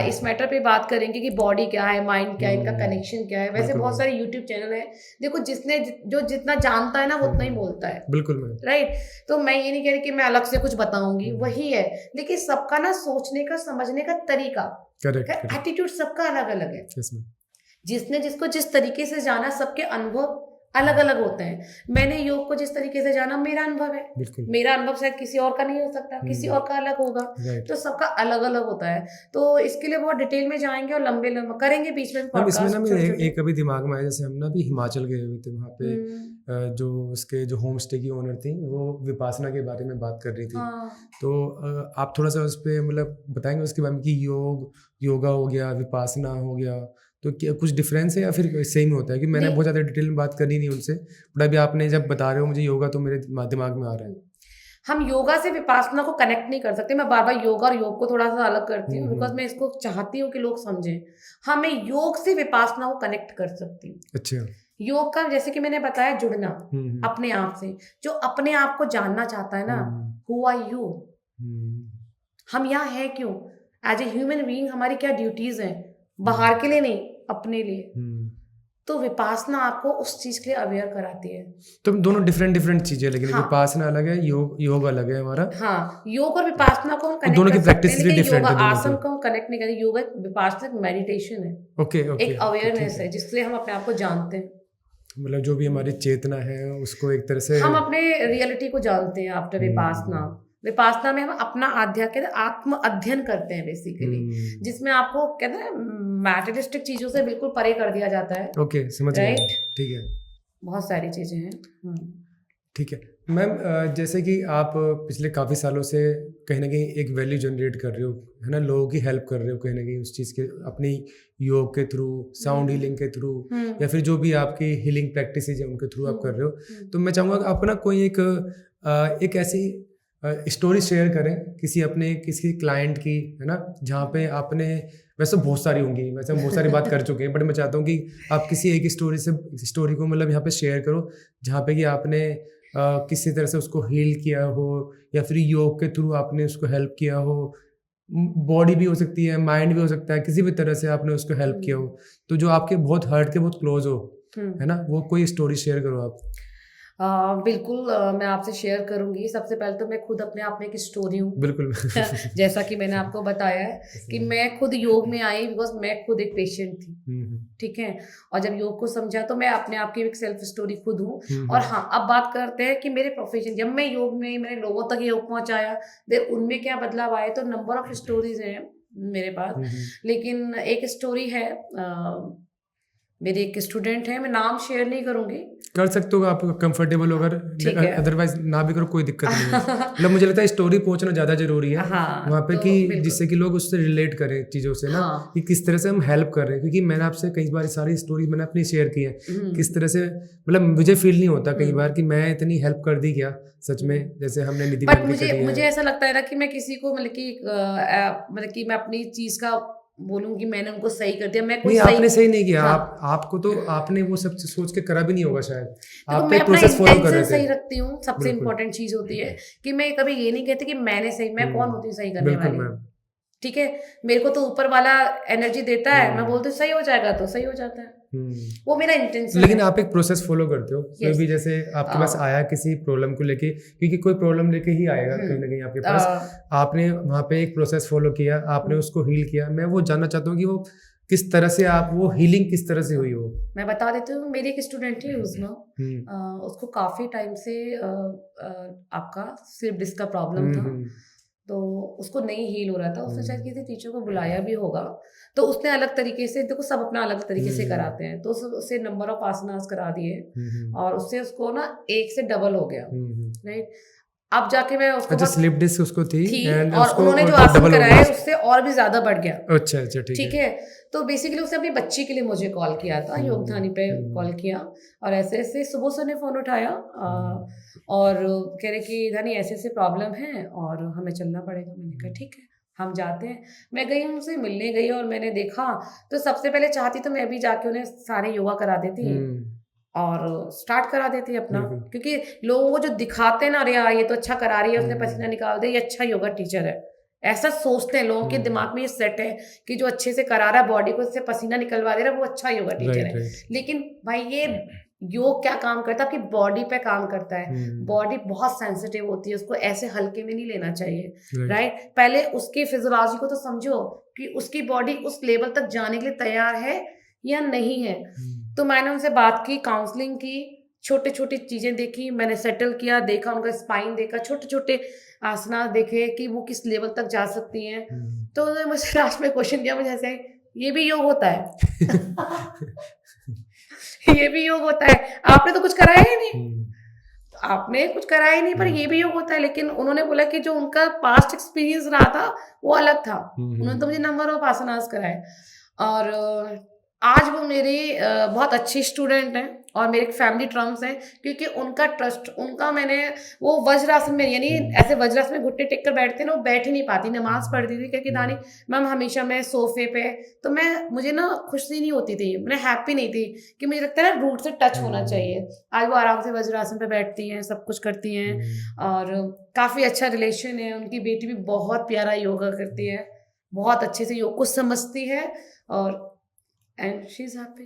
इस मैटर पे बात करेंगे कि बॉडी क्या है, माइंड क्या है, इनका कनेक्शन क्या है। वैसे बहुत सारे यूट्यूब चैनल है, देखो जितना जानता है ना वो उतना ही बोलता है, बिल्कुल, राइट। तो मैं ये नहीं कह रही कि मैं अलग से कुछ बताऊंगी, वही है, लेकिन सबका ना सोचने का, समझने का तरीका, एटीट्यूड सबका अलग अलग है। जिसने जिसको जिस तरीके से जाना, सबके अनुभव अलग अलग होते हैं। मैंने योग को जिस तरीके से जाना, मेरा अनुभव है, मेरा अनुभव शायद किसी और का नहीं हो सकता, किसी और का अलग होगा, तो सबका अलग अलग होता है। तो इसके लिए बहुत डिटेल में जाएंगे और लंबे करेंगे बीच में पॉडकास्ट। इसमें ना एक अभी दिमाग में आया, जैसे हम ना भी हिमाचल गए हुए थे, वहाँ पे जो उसके जो होम स्टे की ओनर थी, वो विपासना के बारे में बात कर रही थी। तो आप थोड़ा सा उस पर मतलब बताएंगे उसके बारे में कि योगा हो गया, विपासना हो गया, तो क्या कुछ डिफरेंस है या फिर सेम होता है? कि मैंने बहुत ज़्यादा डिटेल में बात करनी नहीं उनसे, बट अभी आपने जब बता रहे हो मुझे योगा, तो मेरे दिमाग में आ रहा है। हम योगा से विपासना को कनेक्ट नहीं कर सकते। मैं बार बार योगा और योग को थोड़ा सा अलग करती हूँ, बिकॉज मैं इसको चाहती हूँ कि लोग समझें। हाँ, मैं योग से विपासना को कनेक्ट कर सकती हूँ। अच्छा। योग का जैसे कि मैंने बताया, जुड़ना अपने आप से, जो अपने आप को जानना चाहता है ना, हु आर यू, हम यहाँ है क्यों, एज ए ह्यूमन बीइंग हमारी क्या ड्यूटीज हैं, बाहर के लिए नहीं, अपने लिए। तो विपासना आपको उस चीज के लिए अवेयर कराती है। तो दोनों डिफरेंट चीजें, लेकिन विपासना अलग है, योग अलग है हमारा। हाँ, योग और विपासना को हम कनेक्ट दोनों की प्रैक्टिस भी डिफरेंट है। आसन को हम कनेक्ट नहीं करते। योग विपासना मेडिटेशन है, ओके, एक अवेयरनेस है, जिससे हम अपने आप को जानते हैं। मतलब जो भी हमारी चेतना है उसको एक तरह से हम अपने रियलिटी को जानते हैं आफ्टर विपासना। विपासना में हम अपना आत्म अध्ययन करते हैं बेसिकली, जिसमें आपको कहते हैं मैटेरियलिस्टिक चीजों से बिल्कुल परे कर दिया जाता है। ओके, समझ गया। राइट, ठीक है, बहुत सारी चीजें हैं। ठीक है मैम। जैसे कि आप पिछले काफ़ी सालों से कहीं ना कहीं एक वैल्यू जनरेट कर रहे हो, है ना, लोगों की हेल्प कर रहे हो कहीं ना कहीं उस चीज़ के, अपनी योग के थ्रू, साउंड हीलिंग के थ्रू, या फिर जो भी आपकी हीलिंग प्रैक्टिस है उनके थ्रू आप कर रहे हो। तो मैं चाहूँगा कि आप ना कोई एक ऐसी स्टोरी शेयर करें किसी क्लाइंट की, है ना, जहाँ पे आपने, वैसे बहुत सारी होंगी, वैसे हम बहुत सारी बात कर चुके हैं, बट मैं चाहता हूँ कि आप किसी एक स्टोरी को मतलब यहाँ पे शेयर करो जहाँ पे कि आपने किसी तरह से उसको हील किया हो, या फिर योग के थ्रू आपने उसको हेल्प किया हो। बॉडी भी हो सकती है, माइंड भी हो सकता है, किसी भी तरह से आपने उसको हेल्प किया हो, तो जो आपके बहुत हर्ट के बहुत क्लोज हो, है ना, वो कोई स्टोरी शेयर करो आप। बिल्कुल, मैं आपसे शेयर करूंगी। सबसे पहले तो मैं खुद अपने आप में एक स्टोरी हूँ। बिल्कुल जैसा कि मैंने आपको बताया है कि मैं खुद योग में आई बिकॉज मैं खुद एक पेशेंट थी, ठीक है। और जब योग को समझा तो मैं अपने आप की एक सेल्फ स्टोरी खुद हूँ। और हाँ, अब बात करते हैं कि मेरे प्रोफेशन, जब मैं योग में, मैंने लोगों तक योग पहुंचाया, देन उनमें क्या बदलाव आए, तो नंबर ऑफ स्टोरीज हैं मेरे पास। लेकिन एक स्टोरी है, मेरे एक स्टूडेंट है, मैं नाम शेयर नहीं करूंगी। कर सकते हो आप कंफर्टेबल हो, अगर अदरवाइज ना भी करो कोई दिक्कत नहीं है। मतलब मुझे लगता है स्टोरी पहुंचना ज्यादा जरूरी है वहाँ पे, कि जिससे कि लोग उससे रिलेट करें चीजों से ना, कि किस तरह से हम हेल्प कर रहे हैं। क्योंकि मैंने आपसे कई बार सारी स्टोरी मैंने अपनी शेयर की है, किस तरह से, मतलब मुझे फील नहीं होता कई बार कि मैं इतनी हेल्प कर दी क्या सच में, जैसे हमने निधि बट मुझे ऐसा लगता है ना कि मैं किसी को मतलब कि मैं अपनी चीज का बोलूं कि मैंने उनको सही कर दिया, मैं नहीं, आपने सही नहीं किया। आपको तो आपने वो सब सोच के करा भी नहीं होगा शायद, आप तो एक प्रोसेस फॉलो कर रहे थे। सही रखती हूँ, सबसे इम्पोर्टेंट चीज होती है कि मैं कभी ये नहीं कहती कि मैंने सही, मैं कौन होती हूँ सही करने वाली, ठीक है। मेरे को तो ऊपर वाला एनर्जी देता है, मैं बोलती हूँ सही हो जाएगा तो सही हो जाता है, वो मेरा इंटेंशन। लेकिन आप एक प्रोसेस फॉलो करते हो, कोई भी जैसे आपके पास आया किसी प्रॉब्लम को लेके, क्योंकि कोई प्रॉब्लम लेके ही आएगा कहीं ना कहीं आपके पास, आपने वहाँ पे एक प्रोसेस फॉलो किया, आपने उसको हील किया। मैं वो जानना चाहता हूँ कि वो किस तरह से, आप वो हीलिंग किस तरह से हुई हो। मैं बता देती हूँ, मेरी एक स्टूडेंट थी उसमें, उसको काफी टाइम से आपका स्लिप डिस्क का प्रॉब्लम था, तो उसको नहीं हील हो रहा था। उसने शायद किसी टीचर को बुलाया भी होगा, तो उसने अलग तरीके से, देखो सब अपना अलग तरीके से कराते हैं, तो उससे नंबर ऑफ आसनास करा दिए और उससे उसको ना 1 से डबल हो गया, राइट। अब जाके मैं उसको, अच्छा, स्लिप डिस्क उसको थी और उन्होंने जो आसन कराया उससे और भी ज्यादा बढ़ गया। अच्छा अच्छा, ठीक है। तो बेसिकली उसने अपनी बच्ची के लिए मुझे कॉल किया था, योगधानी पे कॉल किया, और ऐसे ऐसे सुबह से फोन उठाया और कह रहे कि धानी ऐसे ऐसे प्रॉब्लम है और हमें चलना पड़ेगा। मैंने कहा ठीक है, हम जाते हैं। मैं गई, उनसे मिलने गई और मैंने देखा, तो सबसे पहले चाहती तो मैं भी जाके उन्हें सारे योगा करा देती और स्टार्ट करा देती है अपना, क्योंकि लोगों को जो दिखाते हैं ना, अरे ये तो अच्छा करा रही है, उसने पसीना निकाल दिया, ये अच्छा योगा टीचर है, ऐसा सोचते हैं लोगों के दिमाग में, ये सेट है कि जो अच्छे से करा रहा है, बॉडी को इससे पसीना निकलवा दे रहा है, वो अच्छा योगा टीचर है। लेकिन भाई ये योग क्या काम करता है, आपकी बॉडी पे काम करता है। बॉडी बहुत सेंसिटिव होती है, उसको ऐसे हल्के में नहीं लेना चाहिए, राइट। पहले उसकी फिजियोलॉजी को तो समझो कि उसकी बॉडी उस लेवल तक जाने के लिए तैयार है या नहीं है। तो मैंने उनसे बात की, काउंसलिंग की, छोटे छोटे चीजें देखी, मैंने सेटल किया, देखा उनका स्पाइन, देखा छोटे छोटे आसना देखे कि वो किस लेवल तक जा सकती हैं। तो मुझे लास्ट में क्वेश्चन किया मुझे ऐसे, ये भी योग होता है ये भी योग होता है, आपने तो कुछ कराया ही नहीं, आपने कुछ कराया ही नहीं, पर ये भी योग होता है। लेकिन उन्होंने बोला कि जो उनका पास्ट एक्सपीरियंस रहा था वो अलग था, उन्होंने तो मुझे नंबर ऑफ आसनास कराए और आज वो मेरी बहुत अच्छी स्टूडेंट हैं और मेरे फैमिली टर्म्स हैं, क्योंकि उनका ट्रस्ट, उनका मैंने वो वज्रासन में, यानी ऐसे वज्रासन में घुटने टेक कर बैठते ना, वो बैठ ही नहीं पाती, नमाज पढ़ती थी क्योंकि दानी मैम हमेशा मैं सोफे पे, तो मुझे ना खुशी नहीं होती थी, मैं हैप्पी नहीं थी, कि मुझे लगता है ना रूट से टच होना चाहिए। आज वो आराम से वज्रासन पे बैठती हैं, सब कुछ करती हैं और काफ़ी अच्छा रिलेशन है। उनकी बेटी भी बहुत प्यारा योगा करती है, बहुत अच्छे से योग को समझती है और एंड शी इज हैप्पी।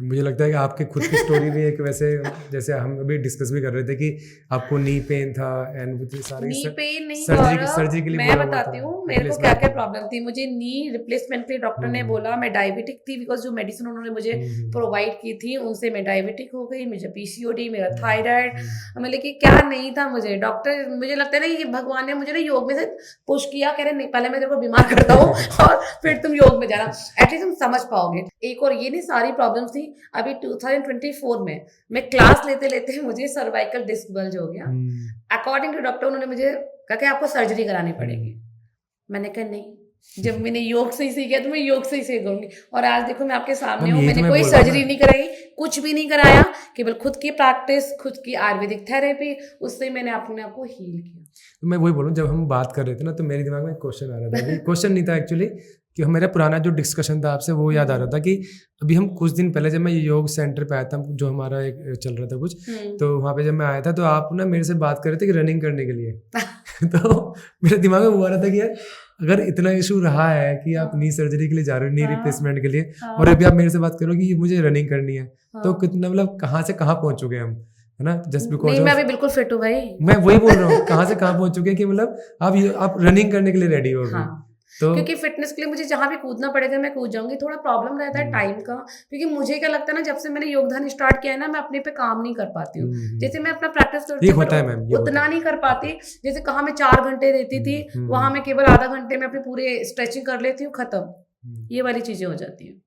मुझे लगता है कि आपके खुद की स्टोरी भी एक वैसे, जैसे हम अभी डिस्कस भी कर रहे थे कि आपको नी पेन था एंड वो सारी नी पेन नहीं सर्जरी के लिए मैं बोला हुआ बताती था, हूँ मेरे को क्या replacement क्या के लिए। प्रॉब्लम थी। मुझे नी रिप्लेसमेंट के लिए डॉक्टर ने बोला, मैं डायबिटिक थी बिकॉज जो मेडिसिन उन्होंने मुझे प्रोवाइड की थी उनसे मैं डायबिटिक हो गई, मुझे पीसीओडी, मेरा थायराइड, मतलब कि क्या नहीं था मुझे। डॉक्टर, मुझे लगता है ना ये भगवान ने मुझे ना योग में से पुश किया, कह रहे नहीं पहले मैं तेरे को बीमार करता हूँ और फिर तुम योग में जाना, एटलीस्ट तुम समझ पाओगे। एक और ये नहीं सारी प्रॉब्लम्स थी। अभी 2024 में मैं क्लास लेते लेते मुझे सर्वाइकल डिस्क बल्ज हो गया। अकॉर्डिंग टू डॉक्टर उन्होंने मुझे कहा कि आपको सर्जरी करानी पड़ेगी। मैंने कहा नहीं, जब मैंने योग से ही सीखा तो मैं योग से ही सीखूंगी। और आज देखो मैं आपके सामने हूँ, मैंने कोई सर्जरी नहीं कराई, कुछ भी नहीं कराया, केवल खुद की प्रैक्टिस, खुद की आयुर्वेदिक थेरेपी, उससे मैंने अपने आप को हील किया। तो मैं वही बोलूँ, जब हम बात कर रहे थे ना तो मेरे दिमाग में एक क्वेश्चन आ रहा था, अभी क्वेश्चन नहीं था एक्चुअली, कि मेरा पुराना जो डिस्कशन था आपसे वो याद आ रहा था कि अभी हम कुछ दिन पहले जब मैं योग सेंटर पे आया था, जो हमारा एक चल रहा था कुछ, तो वहाँ पे जब मैं आया था तो आप ना मेरे से बात कर रहे थे कि रनिंग करने के लिए तो मेरे दिमाग में वो आ रहा था कि यार अगर इतना इशू रहा है कि आप नी सर्जरी के लिए जा रहे हो, नी रिप्लेसमेंट के लिए, और अभी आप मेरे से बात करो कि मुझे रनिंग करनी है, तो कितना मतलब कहाँ से कहाँ पहुंच चुके हैं हम, है ना? जस्ट बिकॉज नहीं, मैं अभी बिल्कुल फिट हूँ भाई। मैं वही बोल रहा हूँ, कहाँ से कहाँ पहुंच चुके हैं कि मतलब आप रनिंग करने के लिए रेडी हो अभी। तो क्योंकि फिटनेस के लिए मुझे जहां भी कूदना पड़ेगा मैं कूद जाऊंगी। थोड़ा प्रॉब्लम रहता है टाइम का, क्योंकि मुझे क्या लगता है ना, जब से मैंने योगदान स्टार्ट किया है ना, मैं अपने पे काम नहीं कर पाती हूँ। जैसे मैं अपना प्रैक्टिस करती हूँ उतना नहीं कर पाती। जैसे कहाँ मैं 4 घंटे देती थी, वहां मैं केवल आधा घंटे में अपनी पूरे स्ट्रेचिंग कर लेती हूँ, खत्म। ये वाली चीजें हो जाती है।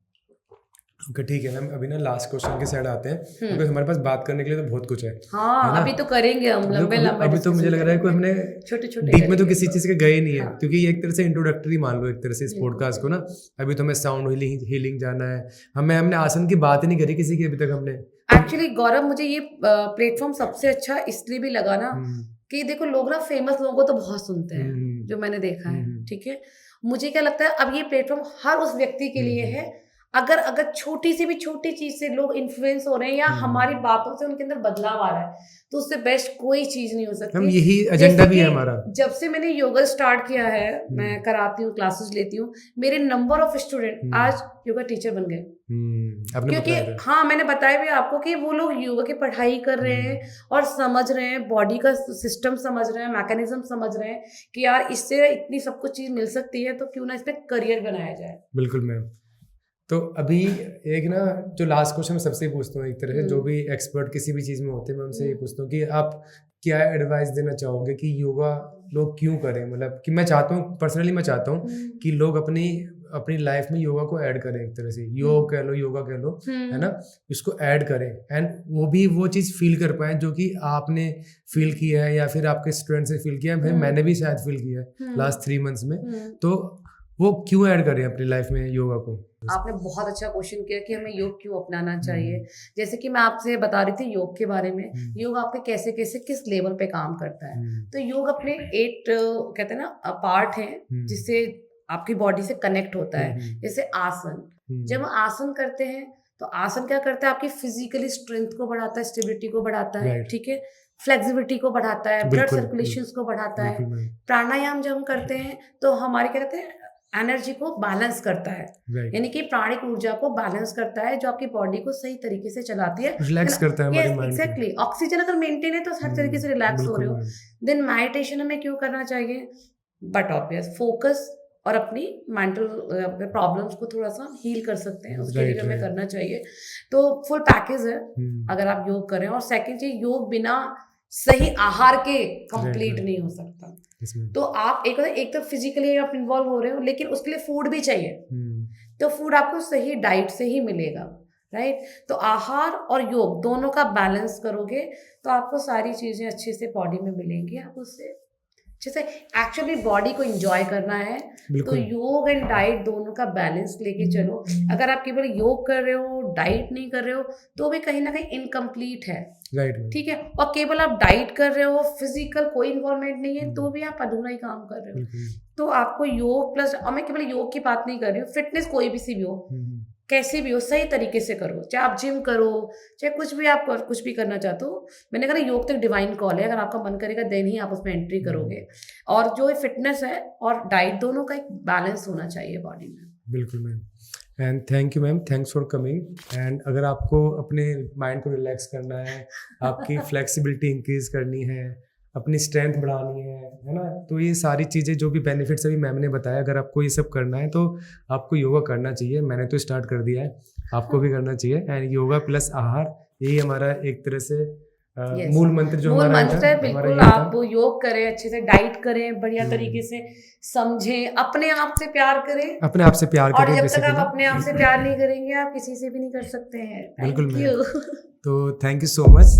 ओके ठीक है मैम, अभी ना लास्ट क्वेश्चन के साइड आते हैं, क्योंकि हमारे पास बात करने के लिए तो बहुत कुछ है। हाँ, अभी तो करेंगे हम लंबे अभी तो मुझे लग रहा है कि हमने छोटे छोटे डीप में तो किसी चीज के गए नहीं है, क्योंकि ये एक तरह से इंट्रोडक्टरी मान लो एक तरह से इस पॉडकास्ट को ना। अभी तो हमें साउंड हीलिंग जाना है, हमने आसन की बात ही नहीं करी किसी की अभी तक हमने। एक्चुअली गौरव, मुझे ये प्लेटफॉर्म सबसे अच्छा इसलिए भी लगा ना कि देखो लोग ना फेमस लोगों को तो बहुत सुनते हैं, जो मैंने देखा है, ठीक है। मुझे क्या लगता है अब ये प्लेटफॉर्म हर उस व्यक्ति के लिए है, अगर छोटी सी भी छोटी चीज से लोग इन्फ्लुएंस हो रहे हैं या हमारी बातों से उनके अंदर बदलाव आ रहा है, तो उससे बेस्ट कोई चीज नहीं हो सकती। हम यही एजेंडा भी है हमारा। जब से मैंने योगा स्टार्ट किया है, मैं कराती हूँ, क्लासेस लेती हूँ, मेरे नंबर ऑफ स्टूडेंट आज योगा टीचर बन गए। क्योंकि हाँ, मैंने बताया भी आपको कि वो लोग योगा की पढ़ाई कर रहे हैं और समझ रहे हैं, बॉडी का सिस्टम समझ रहे हैं, मैकेनिज्म समझ रहे हैं कि यार इससे इतनी सब कुछ चीज मिल सकती है, तो क्यों ना इस पे करियर बनाया जाए। बिल्कुल मैम। तो अभी एक ना जो लास्ट क्वेश्चन मैं सबसे पूछता हूँ, एक तरह से जो भी एक्सपर्ट किसी भी चीज़ में होते हैं, मैं उनसे ये पूछता हूँ कि आप क्या एडवाइस देना चाहोगे कि योगा लोग क्यों करें? मतलब कि मैं चाहता हूँ, पर्सनली मैं चाहता हूँ कि लोग अपनी लाइफ में योगा को ऐड करें, एक तरह से योग कह लो, योगा कह लो, है ना, इसको ऐड करें, एंड वो भी वो चीज़ फील कर पाए जो कि आपने फील किया है या फिर आपके स्टूडेंट से फील किया है, फिर मैंने भी शायद फील किया है लास्ट 3 मंथ्स में। तो वो क्यों ऐड करें अपनी लाइफ में योगा को? आपने बहुत अच्छा क्वेश्चन किया कि हमें योग क्यों अपनाना चाहिए। जैसे कि मैं आपसे बता रही थी योग के बारे में, योग आपके कैसे कैसे किस लेवल पे काम करता है। तो योग अपने 8 कहते हैं ना पार्ट है जिससे आपकी बॉडी से कनेक्ट होता है। जैसे आसन, जब हम आसन करते हैं तो आसन क्या करता है, आपकी फिजिकली स्ट्रेंथ को बढ़ाता है, स्टेबिलिटी को बढ़ाता है, ठीक है, फ्लेक्सिबिलिटी को बढ़ाता है, ब्लड सर्कुलेशन को बढ़ाता है। प्राणायाम जब हम करते हैं तो हमारे क्या कहते हैं, एनर्जी को बैलेंस करता है, यानी कि प्राणिक ऊर्जा को बैलेंस करता है, जो आपकी बॉडी को सही तरीके से चलाती है, रिलैक्स करता है हमारे माइंड को। एग्जैक्टली, ऑक्सीजन अगर मेंटेन है तो हर तरीके से रिलैक्स हो रहे हो। देन मेडिटेशन हमें क्यों करना चाहिए, बट ऑब्वियस फोकस और अपनी मेंटल प्रॉब्लम्स को थोड़ा सा हील कर सकते हैं, उसके लिए हमें करना चाहिए। तो फुल पैकेज है अगर आप योग करें। और सेकंड चीज, योग बिना सही आहार के कंप्लीट नहीं हो सकता। तो आप एक तो फिजिकली आप इन्वॉल्व हो रहे हो, लेकिन उसके लिए फूड भी चाहिए, तो फूड आपको सही डाइट से ही मिलेगा, राइट। तो आहार और योग दोनों का बैलेंस करोगे तो आपको सारी चीजें अच्छे से बॉडी में मिलेंगी। आप उससे जैसे एक्चुअली बॉडी को एंजॉय करना है तो योग एंड डाइट दोनों का बैलेंस लेके चलो। अगर आप केवल योग कर रहे हो, डाइट नहीं कर रहे हो, तो भी कहीं ना कहीं इनकम्प्लीट है, ठीक है। और केवल आप डाइट कर रहे हो, फिजिकल कोई इन्वॉल्वमेंट नहीं है, तो भी आप अधूरा ही काम कर रहे हो। तो आपको योग प्लस, और मैं केवल योग की बात नहीं कर रही हूँ, फिटनेस कोई भी सी भी हो, कैसे भी हो, सही तरीके से करो, चाहे आप जिम करो, चाहे कुछ भी आप कुछ भी करना चाहते हो। मैंने कहा योग तो डिवाइन कॉल है, अगर आपका मन करेगा देन ही आप उसमें एंट्री करोगे। और जो फिटनेस है और डाइट दोनों का एक बैलेंस होना चाहिए बॉडी में। बिल्कुल ma'am. And thank you ma'am, thanks for coming. And अगर आपको अपने माइंड को रिलैक्स करना है, आपकी फ्लेक्सिबिलिटी इंक्रीज करनी है, अपनी स्ट्रेंथ बढ़ानी है ना, तो ये सारी चीज़ें जो भी बेनिफिट्स अभी मैम ने बताया, अगर आपको ये सब करना है तो आपको योगा करना चाहिए। मैंने तो स्टार्ट कर दिया है, आपको भी करना चाहिए। एंड योगा प्लस आहार, यही हमारा एक तरह से Yes. मूल मंत्र जो मूल हमारा मंत्र है, हमारा बिल्कुल। ये था। आप योग करें, अच्छे से डाइट करें, बढ़िया तरीके से समझें, अपने आप से प्यार करें। अपने आप से प्यार और करें जब तक आप बेसिकली। अपने आप से प्यार नहीं करेंगे, आप किसी से भी नहीं कर सकते हैं। बिल्कुल थैंक मैम। यू। तो थैंक यू सो मच।